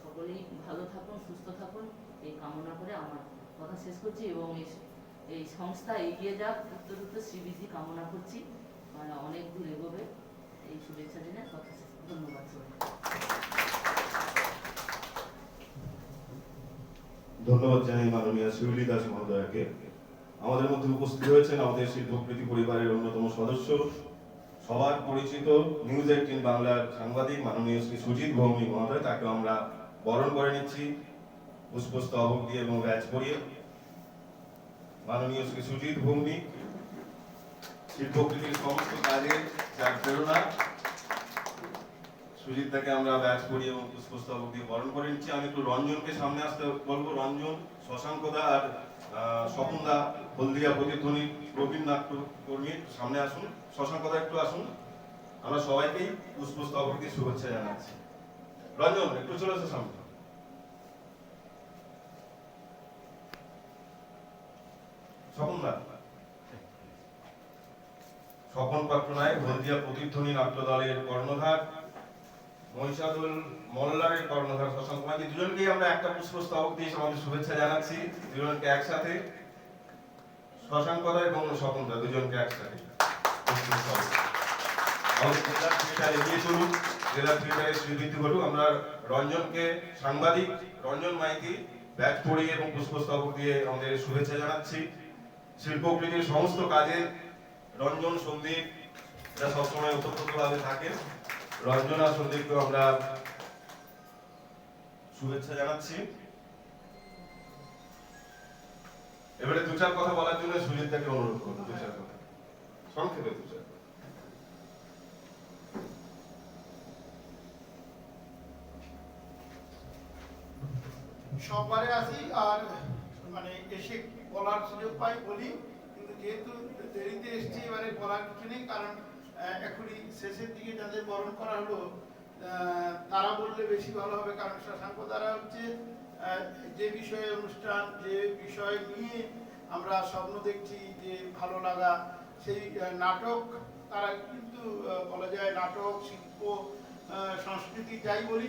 সকলেই ভালো থাকুন, সুস্থ থাকুন এই কামনা করে আমার কথা শেষ করছি এবং এই সংস্থা এগিয়ে যাক, উত্তরোত্তর শ্রীবৃদ্ধি কামনা করছি, মানে অনেক দূর এগোবে। এই শুভেচ্ছা দিনে কথা শেষ। ধন্যবাদ সবাই। ধন্যবাদ জানাই মাননীয় শিউলি দাস মহোদয়কে। আমাদের মধ্যে উপস্থিত হয়েছেন আমাদের শিল্পকৃতি পরিবারের অন্যতম সদস্য, সবার পরিচিত নিউজ 18 বাংলার সাংবাদিক মাননীয় শ্রী সুজিত ভৌমিক মহোদয়। তাকে আমরা বরণ করে নিচ্ছি পুষ্পস্তবক দিয়ে এবং ব্যাচ পরিয়ে। মাননীয় শ্রী সুজিত ভৌমিক শিল্পকৃতির সমস্ত কাজে যার প্রেরণা, সুজিত তাকে আমরা ব্যাচ পরিয়ে এবং পুষ্পস্তবক দিয়ে বরণ করে নিচ্ছি। আমি একটু রঞ্জনকে সামনে আসতে বলবো। রঞ্জন, শশাঙ্কদা আর স্বপনদা হলদিয়া প্রতিধ্বনি প্রবীণ নাট্য কর্মী সামনে আসুন। শশাঙ্কদা একটু আসুন। আমরা সবাইকেই পুষ্পস্তবক দিয়ে শুভেচ্ছা জানাচ্ছি। রঞ্জন একটু চলে আসো সামনে। স্বপনদা, স্বপন পাট্টনায়ক হলদিয়া প্রতিধ্বনি নাট্য দলের কর্ণধার, মহিষাদল মল্লারের কর্ণধার শশাঙ্ক মাঝি, দুজনকেই আমরা একটা পুষ্পস্তবক দিয়ে আমাদের শুভেচ্ছা জানাচ্ছি। দুজনকে একসাথে, শশাঙ্কদা এবং স্বপনদা দুজনকে একসাথে পুষ্পস্তবক। আমাদের জেলা থিয়েটার এগিয়ে চলুন, জেলা থিয়েটারের শ্রীবৃদ্ধি ঘটুক। আমরা রঞ্জনকে, সাংবাদিক রঞ্জন মাইতি ব্যাচ পরিয়ে এবং পুষ্পস্তবক দিয়ে আমাদের শুভেচ্ছা জানাচ্ছি। শিল্পকৃতির সমস্ত কাজে রঞ্জন, সন্দীপ এরা সবসময় ওতপ্রোতভাবে থাকে। রঞ্জন আর সন্দীপকে আমরা শুভেচ্ছা জানাচ্ছি। এবারে দু চার কথা বলার জন্য সুজিতদাকে অনুরোধ করবো। দু চার কথা সংক্ষেপে, দু চার। সববারে আসি আর মানে এসে বলার সুযোগ পাই বলি, কিন্তু যেহেতু দেরিতে এসছি এবারে বলার কিছু নেই, কারণ এখনই শেষের দিকে যাদের বরণ করা হলো তারা বললে বেশি ভালো হবে। কারণ শশাঙ্ক দ্বারা হচ্ছে যে বিষয়ে অনুষ্ঠান, যে বিষয় নিয়ে আমরা স্বপ্ন দেখছি, যে ভালো লাগা, সেই নাটক তারা কিন্তু বলা যায় নাটক শিল্প সংস্কৃতি যাই বলি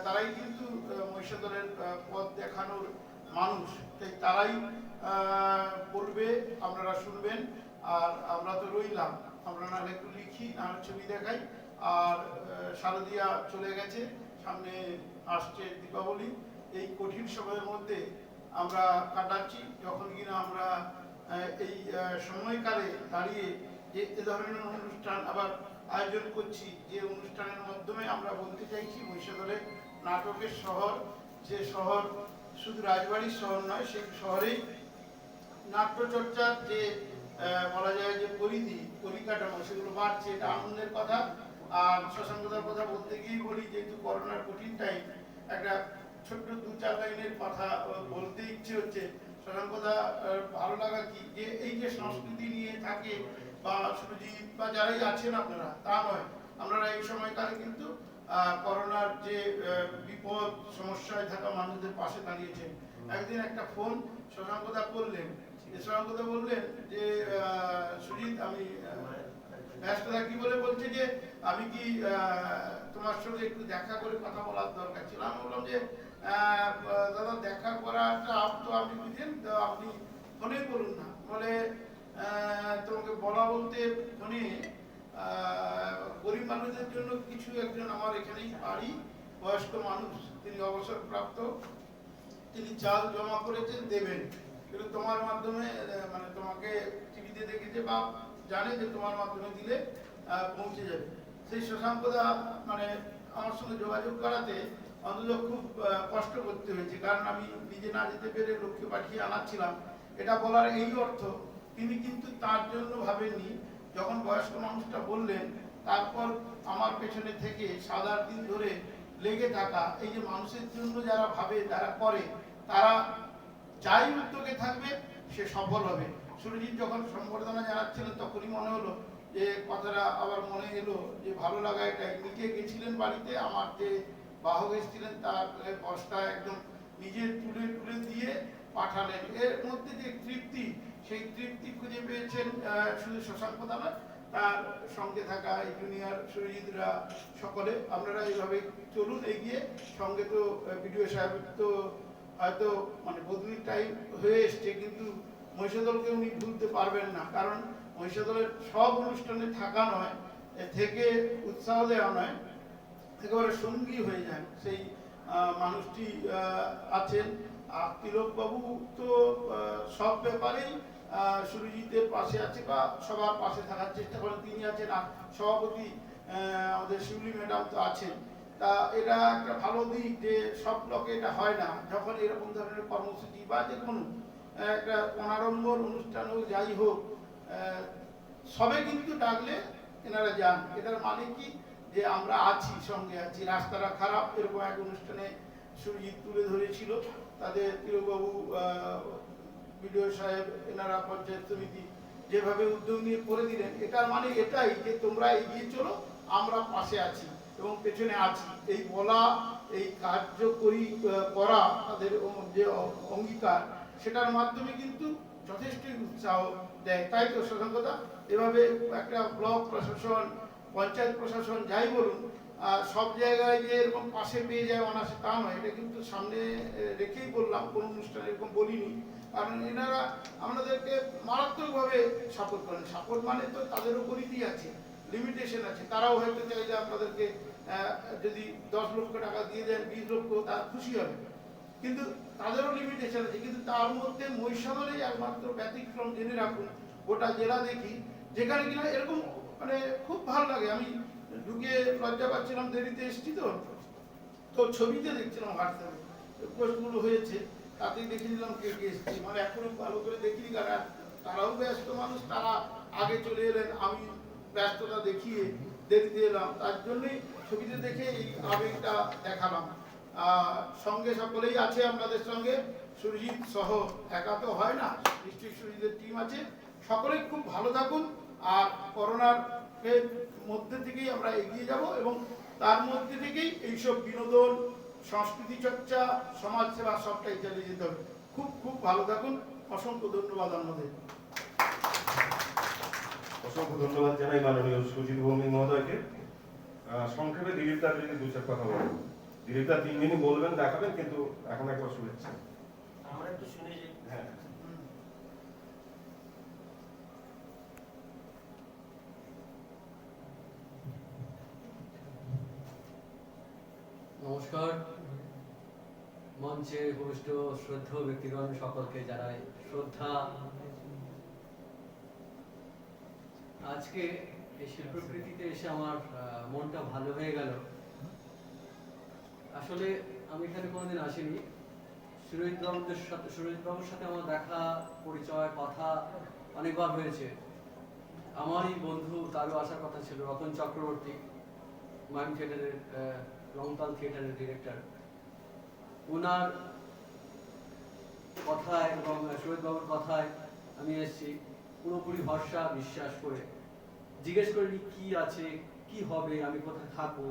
তারাই কিন্তু মহিষাদলের পথ দেখানোর মানুষ। তাই তারাই বলবে, আপনারা শুনবেন। আর আমরা তো রইলাম, আমরা নাহলে একটু লিখি, নাহলে ছবি দেখাই। আর শারদিয়া চলে গেছে, সামনে আসছে দীপাবলি। এই কঠিন সময়ের মধ্যে আমরা কাটাচ্ছি, যখন কিনা আমরা এই সময়কালে দাঁড়িয়ে যে এ ধরনের অনুষ্ঠান আবার আয়োজন করছি, যে অনুষ্ঠানের মাধ্যমে আমরা বলতে চাইছি মহিষাদলে নাটকের শহর, যে শহর শুধু রাজবাড়ির শহর নয়, সেই শহরেই নাট্যচর্চার যে বলা যায় যে পরিকাঠামো সেগুলো বাড়ছে, এটা আনন্দের কথা। আর শশাঙ্কদার কথা বলতে গিয়েই বলি, যেহেতু করোনার কঠিন টাইম, একটা ছোট্ট দু চার লাইনের কথা বলতে ইচ্ছে হচ্ছে। শশাঙ্কদা ভালো লাগা কি, যে এই যে সংস্কৃতি নিয়ে থাকে বা সুজিত বা যারাই আছেন আপনারা, তা নয়, আপনারা এই সময়কালে কিন্তু করোনার যে বিপদ সমস্যায় থাকা মানুষদের পাশে দাঁড়িয়েছেন। একদিন একটা ফোন শশাঙ্কদা করলেন, শশাঙ্কদা বললেন যে সুজিত আমি ব্যস্ততা কি বলে বলছে যে আমি কি তোমার সঙ্গে একটু দেখা করে কথা বলার দরকার ছিল। আমি বললাম যে দাদা দেখা করাটা তো আপনি বুঝেন, তো আপনি ফোনে বলুন না। বলে তোমাকে বলা বলতে ফোনে গরিব মানুষদের জন্য কিছু একজন আমার এখানেই বাড়ি বয়স্ক মানুষ, তিনি অবসরপ্রাপ্ত, তিনি চাল জমা করেছেন, দেবেন, কিন্তু তোমার মাধ্যমে মানে তোমাকে টিভিতে দেখেছে বা জানে যে তোমার মাধ্যমে দিলে পৌঁছে যাবে। সেই শশাঙ্কদা মানে আমার সঙ্গে যোগাযোগ করাতে অন্তত খুব কষ্ট করতে হয়েছে, কারণ আমি নিজে না যেতে পেরে লোককে পাঠিয়ে আনাচ্ছিলাম। এটা বলার এই অর্থ, তিনি কিন্তু তার জন্য ভাবেননি। যখন বয়স্ক মানুষটা বললেন, তারপর আমার পেছনে থেকে 7-8 দিন ধরে লেগে থাকা, এই যে মানুষের জন্য যারা ভাবে, যারা করে, তারা যাই উদ্যোগে থাকবে সে সফল হবে। সুরজিৎ যখন সম্বর্ধনা জানাচ্ছিলেন তখনই মনে হলো যে কথাটা আবার মনে এলো যে ভালো লাগা এটাই। নিজে গেছিলেন বাড়িতে, আমার যে বাহক এসেছিলেন তার বস্তা একদম নিজে তুলে তুলে দিয়ে পাঠালেন। এর মধ্যে যে তৃপ্তি, সেই তৃপ্তি খুঁজে পেয়েছেন শুধু শশাঙ্কদা নয়, তার সঙ্গে থাকা এই জুনিয়র সুরজিৎরা সকলে। আপনারা এইভাবে চলুন এগিয়ে। সঙ্গে তো বিডিও সাহেব তো হয়তো মানে বদলির টাইম হয়ে এসছে, কিন্তু মহিষাদলকে উনি ভুলতে পারবেন না, কারণ মহিষাদলের সব অনুষ্ঠানে থাকা নয়, থেকে উৎসাহ দেওয়া নয়, একেবারে সঙ্গী হয়ে যান সেই মানুষটি আছেন। আর তিলকবাবু তো সব ব্যাপারেই সুরজিতের পাশে আছে বা সবার পাশে থাকার চেষ্টা করেন, তিনি আছেন। আর সভাপতি আমাদের শিউলি ম্যাডাম তো আছেন। তা এটা একটা ভালো দিক যে সব ব্লকে এটা হয় না, যখন এরকম ধরনের কর্মসূচি বা যে কোনো একটা অনাড়ম্বর অনুষ্ঠান হোক যাই হোক, সবে কিন্তু ডাকলে এনারা যান। এটার মানে কি যে আমরা আছি, সঙ্গে আছি। রাস্তাটা খারাপ এরকম এক অনুষ্ঠানে সুরজিৎ তুলে ধরেছিল, তাদের তিলকবাবু, বিডিও সাহেব, এনারা পঞ্চায়েত সমিতি যেভাবে উদ্যোগ নিয়ে করে দিলেন, এটার মানে এটাই যে তোমরা এগিয়ে চলো, আমরা পাশে আছি এবং পেছনে আছি। এই বলা, এই কার্যকরী করা, তাদের যে অঙ্গীকার, সেটার মাধ্যমে কিন্তু যথেষ্টই উৎসাহ দেয়। তাই তো সাধারণত এভাবে একটা ব্লক প্রশাসন, পঞ্চায়েত প্রশাসন যাই বলুন, সব জায়গায় যে এরকম পাশে পেয়ে যায় অনাসে তা নয়। এটা কিন্তু সামনে রেখেই বললাম, কোনো অনুষ্ঠানে এরকম বলিনি, কারণ এনারা আমাদেরকে মারাত্মকভাবে সাপোর্ট করেন। সাপোর্ট মানে তো তাদের উপরই দিয়ে আছে, লিমিটেশন আছে। তারাও হয়তো চাই যে আপনাদেরকে যদি 10 লক্ষ টাকা দিয়ে দেন, 20 লক্ষ, তারা খুশি হবে, কিন্তু তাদেরও লিমিটেশন আছে। কিন্তু তার মধ্যে মহিষাদলেই একমাত্র ব্যতিক্রম, জেনে রাখুন। গোটা জেলা দেখি যেখানে কিনা এরকম মানে খুব ভালো লাগে। আমি ঢুকে লজ্জা পাচ্ছিলাম, দেরিতে এসেছি তো ছবিতে দেখছিলাম হোয়াটসঅ্যাপে পোস্টগুলো হয়েছে, তাতেই দেখে নিলাম কে কে এসেছি। মানে এখনো ভালো করে দেখিনি, কারণ তারাও ব্যস্ত মানুষ, তারা আগে চলে এলেন, আমি ব্যস্ততা দেখিয়ে দেরিতে এলাম, তার জন্যই ছবিতে দেখে এই আবেগটা দেখালাম। সঙ্গে সকলেই আছে আপনাদের সঙ্গে, সুরজিৎ সহ, একা তো হয় না, নিশ্চয়ই সুরজিতের টিম আছে। সকলেই খুব ভালো থাকুন, আর করোনার মধ্যে থেকেই আমরা এগিয়ে যাব এবং তার মধ্যে থেকেই এইসব বিনোদন, সংস্কৃতি চর্চা, সমাজসেবা সবটাই চালিয়ে যেতে হবে। খুব খুব ভালো থাকুন। অসংখ্য ধন্যবাদ আমাদের। অসংখ্য ধন্যবাদ জানাই মাননীয় সুজিত ভৌমিক মহোদয়কে। সংক্ষেপে দিলীপ দা যদি 2-4 কথা বলেন। দিলীপ দা 3 মিনিট বলবেন, দেখাবেন, কিন্তু এখন একবার শুনেছি। আমরা একটু শুনে যে হ্যাঁ, নমস্কার, মঞ্চে উপবিষ্ট শ্রদ্ধেয় ব্যক্তিগণ সকলকে জানাই শ্রদ্ধা। আজকে এই শিল্পকৃতিতে এসে আমার মনটা ভালো হয়ে গেল। আসলে আমি এখানে কোনোদিন আসিনি। সুরজিৎবাবুর সাথে আমার দেখা, পরিচয়, কথা অনেকবার হয়েছে। আমারই বন্ধু, তারও আসার কথা ছিল, রতন চক্রবর্তী, মাইম থিয়েটারের, লংতাল থিয়েটারের ডিরেক্টর। ওনার কথায় এবং সুরজিৎবাবুর কথায় আমি এসেছি পুরোপুরি ভরসা বিশ্বাস করে। জিজ্ঞেস করিনি কি আছে, কি হবে, আমি কোথায় থাকবো।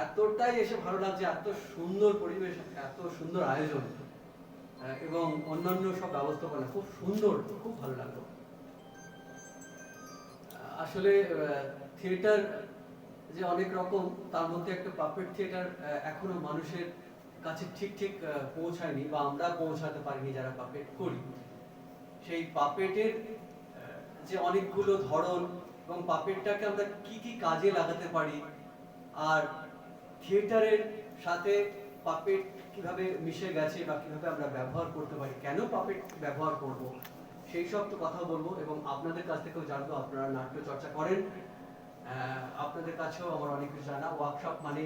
এতটাই এসে ভালো লাগছে, এত সুন্দর পরিবেশ, এত সুন্দর আয়োজন এবং অন্যান্য সব ব্যবস্থাপনা খুব সুন্দর, খুব ভালো লাগলো। আসলে থিয়েটার যে অনেক রকম, তার মধ্যে একটা পাপেট থিয়েটার এখনো মানুষের কাছে ঠিক ঠিক পৌঁছায়নি, বা আমরা পৌঁছাতে পারিনি যারা পাপেট করি। সেই পাপেটের যে অনেকগুলো ধরন এবং পাপেটটাকে আমরা কি কি কাজে লাগাতে পারি, আর থিয়েটারের সাথে পাপেট কিভাবে মিশে গেছে বা কিভাবে আমরা ব্যবহার করতে পারি, কেন পাপেট ব্যবহার করব, সেই সব তো কথা বলবো এবং আপনাদের কাছ থেকেও জানবো। আপনারা নাট্য চর্চা করেন, আপনাদের কাছেও আমার অনেক কিছু জানা। ওয়ার্কশপ মানে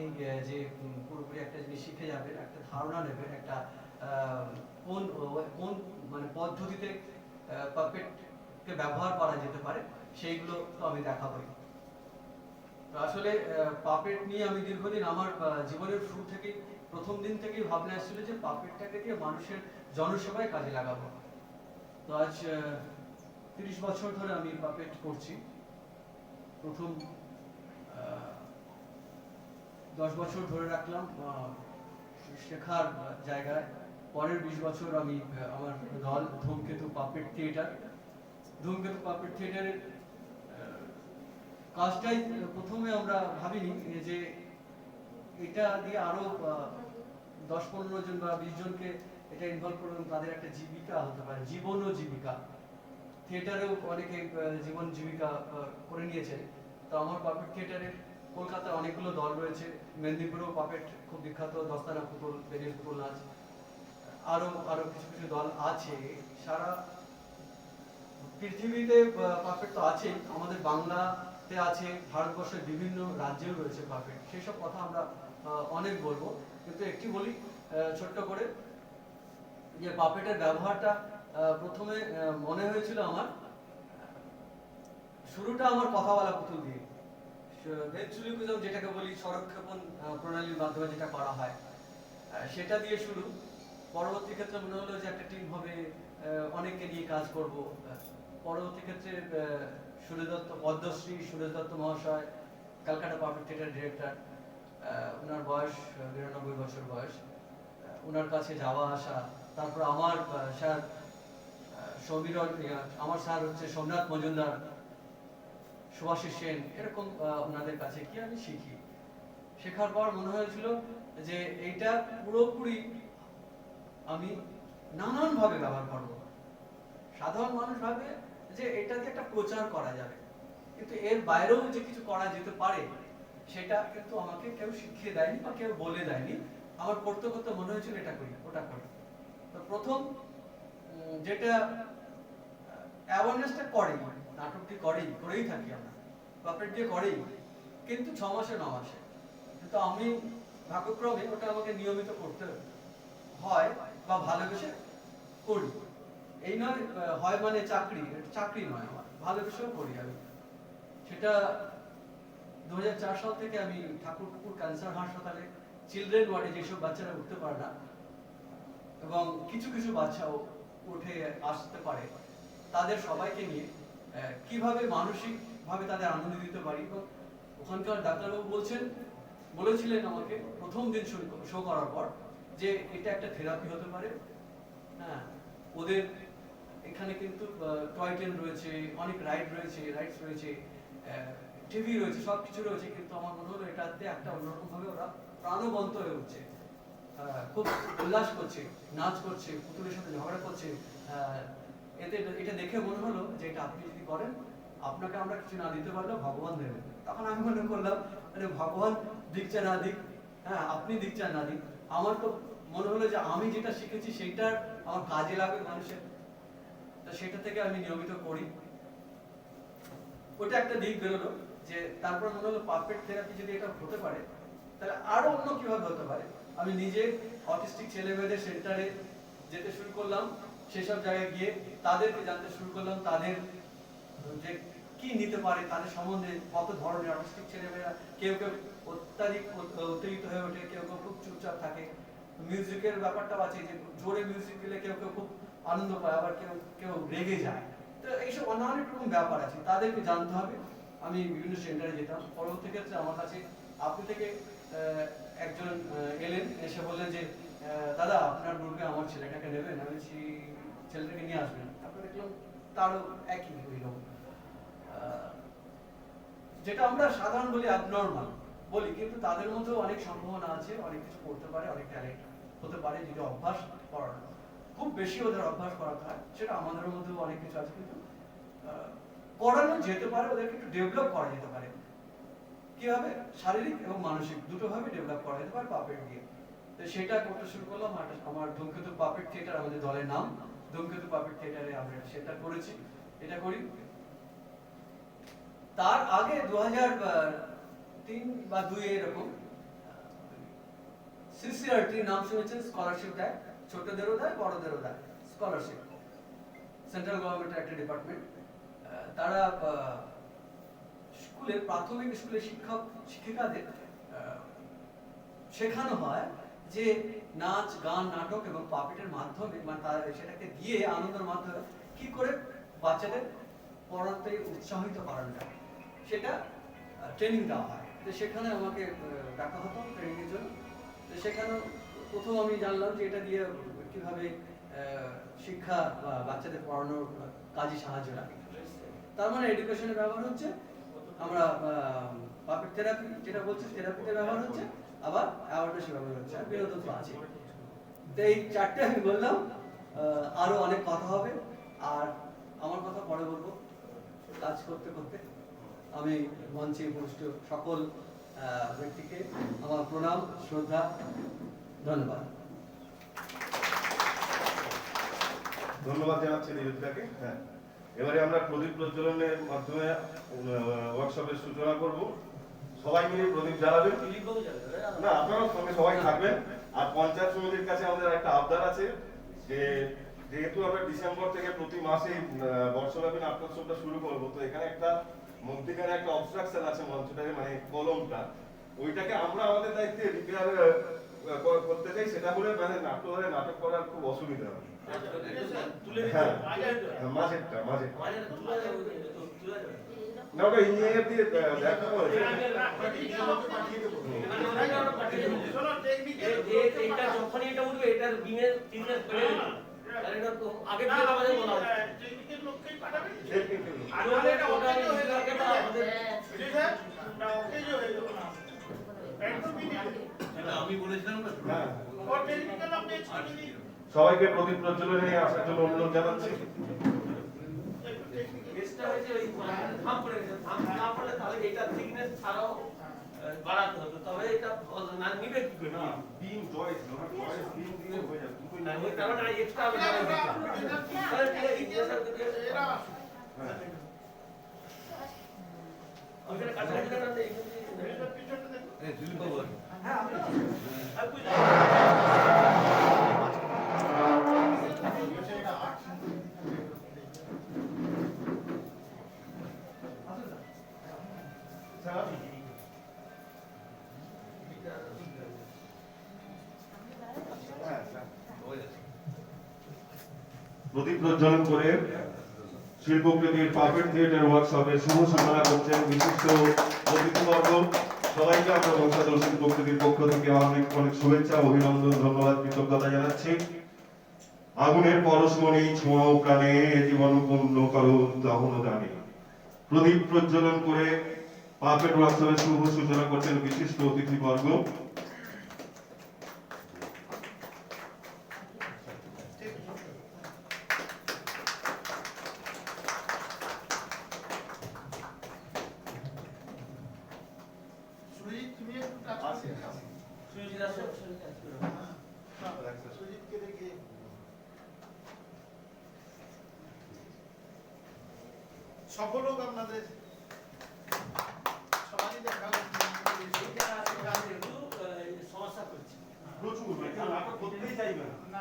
যে পুরোপুরি একটা জিনিস শিখে যাবেন, একটা ধারণা নেবেন, একটা কোন কোন মানে পদ্ধতিতে পাপেটকে ব্যবহার করা যেতে পারে, সেইগুলো তো আমি দেখাবোই। তো আসলে পাপেট নিয়ে আমি দীর্ঘদিন, আমার জীবনের শুরু থেকে, প্রথম দিন থেকেই ভাবনা আসছিল যে পাপেটটাকে দিয়ে মানুষের জনসেবায় কাজে লাগাবো। তো আজ 30 বছর ধরে আমি পাপেট করছি। প্রথম 10 বছর ধরে রাখলাম শেখার জায়গায়। পরের 20 বছর আমি আমার দল ধূমকেতু পাপেট থিয়েটার, ধূমকেতু পাপেট থিয়েটারের কাজটাই প্রথমে আমরা ভাবিনি যে এটা দিয়ে আরো 10-15 জন বা 20 জনকে এটা ইনভলভ করুন, তাদের একটা জীবিকা হতে পারে, জীবন ও জীবিকা। থিয়েটারেও অনেকে জীবন জীবিকা করে নিয়েছে। তো আমার পাপেট থিয়েটারে কলকাতায় অনেকগুলো দল রয়েছে, মেদিনীপুরেও পাপেট খুব বিখ্যাত, দস্তানা পুতুল, পেরিস পুতুল নাচ, আরো আরো কিছু কিছু দল আছে। সারা পৃথিবীতে পাপেট তো আছে, আমাদের বাংলাতে আছে, ভারতবর্ষের বিভিন্ন রাজ্যেও রয়েছে পাপেট। সেই সব কথা আমরা অনেক বলবো, কিন্তু একটি বলি ছোট্ট করে, যে পাপেটের ব্যবহারটা প্রথমে মনে হয়েছিল আমার, শুরুটা আমার কথা বলা পুতুল দিয়ে, ভেন্ট্রিলোকুইজম যেটাকে বলি, স্বরক্ষেপণ প্রণালীর মাধ্যমে যেটা করা হয়, সেটা দিয়ে শুরু। পরবর্তী ক্ষেত্রে মনে হলো যে একটা টিম হবে, অনেককে নিয়ে কাজ করব। পরবর্তী ক্ষেত্রে সুরেশ দত্ত, পদ্মশ্রী সুরেশ দত্ত মহাশয়, ক্যালকাটা পাবলিক থিয়েটার ডিরেক্টর, ওনার বয়স 92 বছর বয়স, ওনার কাছে যাওয়া আসা, তারপর আমার স্যার সমীরণ, আমার স্যার হচ্ছে সোমনাথ মজুমদার, সুভাষিস সেন, এরকম ওনাদের কাছে কি আমি শিখি। শেখার পর মনে হয়েছিল যে এইটা পুরোপুরি আমি নানান ভাবে ব্যবহার করব। সাধারণ মানুষ ভাবে যে এটা দিয়ে একটা প্রচার করা যাবে, কিন্তু এর বাইরেও যে কিছু করা যেতে পারে সেটা কিন্তু আমাকে কেউ শিখিয়ে দেয়নি বা কেউ বলে দেয়নি। আমার করতে করতে মনে হয়েছিল এটা করি ওটা করি। তো প্রথম যেটা অ্যাওয়ারনেসটা নাটকটি করেই থাকি আমরা, পাপেট দিয়ে করেই, কিন্তু 6 মাসে 9 মাসে। কিন্তু আমি ভাগ্যক্রমে ওটা আমাকে নিয়মিত করতে হয় বা ভালোবেসে করি। এই নয় হয় মানে চাকরি নয়, আমার ভালোবেসেও করি আমি। সেটা 2004 সাল থেকে আমি ঠাকুরপুকুর ক্যান্সার হাসপাতালে চিলড্রেন ওয়ার্ডে, যেসব বাচ্চারা উঠতে পারে না এবং কিছু কিছু বাচ্চাও উঠে আসতে পারে, তাদের সবাইকে নিয়ে কিভাবে মানসিক ভাবে তাদের আনন্দ দিতে পারি। এবং ওখানকার ডাক্তারবাবু বলেছিলেন আমাকে প্রথম দিন শো করার পর যে এটা একটা থেরাপি হতে পারে। হ্যাঁ, ওদের এখানে কিন্তু টয় ট্রেন রয়েছে, অনেক রাইডস রয়েছে, টিভি রয়েছে, সবকিছু রয়েছে, কিন্তু আমার মনে হলো এটাতে একটা অন্যরকম ভাবে ওরা প্রাণবন্ত হয়ে উঠছে, খুব উল্লাস করছে, নাচ করছে, পুতুলের সাথে ঝগড়া করছে। এটা দেখে মনে হলো যে এটা আপনি যদি করেন, আপনাকে আমরা কিছু না দিতে পারলেও ভগবান দেবে। তখন আমি মনে করলাম আরে ভগবান দিকচা না দিক, হ্যাঁ আপনি দিকচা না দিক, আমার তো মনে হলো যে আমি যেটা শিখেছি সেইটা আমার কাজে লাগবে মানুষের। তো সেটা থেকে আমি নিয়মিত করি। ওটা একটা দিক বেরোলো, যে তারপর মনে হলো পারফেক্ট থেরাপি যদি এটা হতে পারে তাহলে আরো অন্য কিভাবে হতে পারে। আমি নিজে অটিস্টিক ছেলে মেয়েদের সেন্টারে যেতে শুরু করলাম, সেসব জায়গায় গিয়ে তাদেরকে জানতে শুরু করলাম, তাদের যে কি নিতে পারে, তাদের সম্বন্ধে কত ধরনের অটিস্টিক ছেলেমেয়েরা, কেউ কেউ অত্যাধিক উত্তেজিত হয়ে ওঠে, কেউ কেউ খুব চুপচাপ থাকে। মিউজিকের ব্যাপারটাও আছে, যে জোরে মিউজিক দিলে কেউ কেউ খুব আনন্দ পায়, আবার কেউ কেউ রেগে যায়। তো এইসব অনেক রকম ব্যাপার আছে, তাদেরকে জানতে হবে। আমি বিভিন্ন সেন্টারে যেতাম। পরবর্তী ক্ষেত্রে আমার কাছে আপনি থেকে একজন এলেন, এসে বললেন যে দাদা আপনার গ্রুপে আমার ছেলেটাকে নেবেন। আমি ছেলেটাকে নিয়ে আসবেন। তারপরে দেখলাম তারও একই হইল, যেটা আমরা সাধারণ বলি অ্যাবনর্মাল বলি, কিন্তু তাদের মধ্যেও অনেক সম্ভাবনা আছে, অনেক কিছু করতে পারে, অনেক ট্যালেন্ট হতে পারে যদি অভ্যাস করানো, খুব বেশি ওদের অভ্যাস করাতে হয়। সেটা আমাদের মধ্যেও অনেক কিছু আছে, কিন্তু করানো যেতে পারে, ওদেরকে একটু ডেভেলপ করা যেতে পারে। কিভাবে? শারীরিক এবং মানসিক দুটো ভাবে ডেভেলপ করা যেতে পারে পাপেট দিয়ে। তো সেটা করতে শুরু করলাম। আমার ধূমকেতু পাপেট থিয়েটার আমাদের দলের নাম। ধূমকেতু পাপেট থিয়েটারে আমরা সেটা করেছি, এটা করি। তার আগে 2003 বা 2 এরকম সিসিআরটি নাম শুনেছেন, স্কলারশিপ দেয়, ছোটদেরও দেয় বড়দেরও দেয় স্কলারশিপ, সেন্ট্রাল গভর্নমেন্টের একটা ডিপার্টমেন্ট। তারা স্কুলের প্রাথমিক স্কুলের শিক্ষিকাদের শেখানো হয় যে নাচ গান নাটক এবং পাপেটের মাধ্যমে, মানে তারা সেটাকে দিয়ে আনন্দের মাধ্যমে কি করে বাচ্চাদের পড়াতে উৎসাহিত করানো যায়, সেটা ট্রেনিং দেওয়া হয়। তো সেখানে আমাকে ডাকা হতো ট্রেনিংয়ের জন্য। তো সেখানে প্রথম আমি জানলাম যে এটা দিয়ে কিভাবে শিক্ষা বা বাচ্চাদের পড়ানোর কাজে সাহায্য লাগে। তার মানে এডুকেশনে ব্যবহার হচ্ছে, আমরা পাপেট থেরাপি যেটা বলছি থেরাপিতে ব্যবহার হচ্ছে, আবার অ্যাওয়ার্ডও সেভাবে হচ্ছে, আর বিনোদন তো আছে। তো এই চারটে আমি বললাম, আরো অনেক কথা হবে, আর আমার কথা পরে বলবো। কাজ করতে করতে আমি মঞ্চে উপস্থিত সকল ব্যক্তিকে আমার প্রণাম, শ্রদ্ধা, ধন্যবাদ। ধন্যবাদ জানাচ্ছি নিবেদিতাকে। হ্যাঁ, এবারে আমরা প্রদীপ প্রজ্বলনের মাধ্যমে ওয়ার্কশপের সূচনা করব। সবাই মিলে প্রদীপ জ্বালাবেন। না, আপনারাও সঙ্গে সবাই থাকবেন। আর পঞ্চায়েত সমিতির কাছে আমাদের একটা আবদার আছে যে যেহেতু আমরা ডিসেম্বর থেকে প্রতি মাসে বর্ষব্যাপী নাট্যোৎসবটা শুরু করবো, তো এখানে একটা মধ্যিখানে একটা অবস্ট্রাকশন আছে মঞ্চটাকে, মানে কলমটা, ওইটাকে আমরা আমাদের দায়িত্বে রিপেয়ার করতে চাই। সেটা হলে মানে নাট্যঘরে নাটক করার খুব অসুবিধা হয়। হ্যাঁ, মাঝেরটা না, ওটা ইঞ্জিনিয়ার দিয়ে দেখা হয়েছে। এটা যখনই এটা উঠবে এটার বিমের তিনটা ফেলে দেবে, আর এটা তো আগে থেকে আমাদের বলা হচ্ছে। আমি বলেছিলাম না, হ্যাঁ, সবাইকে প্রদীপ প্রজ্বলনে নিয়ে আসার জন্য অনুরোধ জানাচ্ছি। কেসটা হয়েছে ওই থাম পড়ে গেছে, থাম না পড়লে তাহলে এটা থিকনেস ছাড়াও বাড়াতে হতো, তবে এটা না নিবে কি করে? না, বিম জয়েস বিম দিয়ে হয়ে যাবে। না ওই কারণে এক্সট্রা ওইখানে কাছাকাছি কাটাতে দিলীপ বাবু প্রদীপ প্রজ্বলন করে শিল্পকৃতির পারফেক্ট থিয়েটার ওয়ার্কশপের শুভ সূচনা করছেন বিশিষ্ট অতিথিবর্গ। সবাইকে আমরা বংশাদল শিল্পকৃতির পক্ষ থেকে অনেক অনেক শুভেচ্ছা, অভিনন্দন, ধন্যবাদ, কৃতজ্ঞতা জানাচ্ছি। আগুনের পরশমণি ছোঁয়াও প্রাণে, জীবন পূর্ণ করো দহন দানে। প্রদীপ প্রজ্বলন করে পারফেক্ট ওয়ার্কশপের শুভ সূচনা করছেন বিশিষ্ট অতিথিবর্গ। তুমি একটু কাজ সুজিতকে দেখি সফল হোক আপনাদের সবারই দেখা সমস্যা করছি প্রচুর, নাটক করতেই চাইবে না।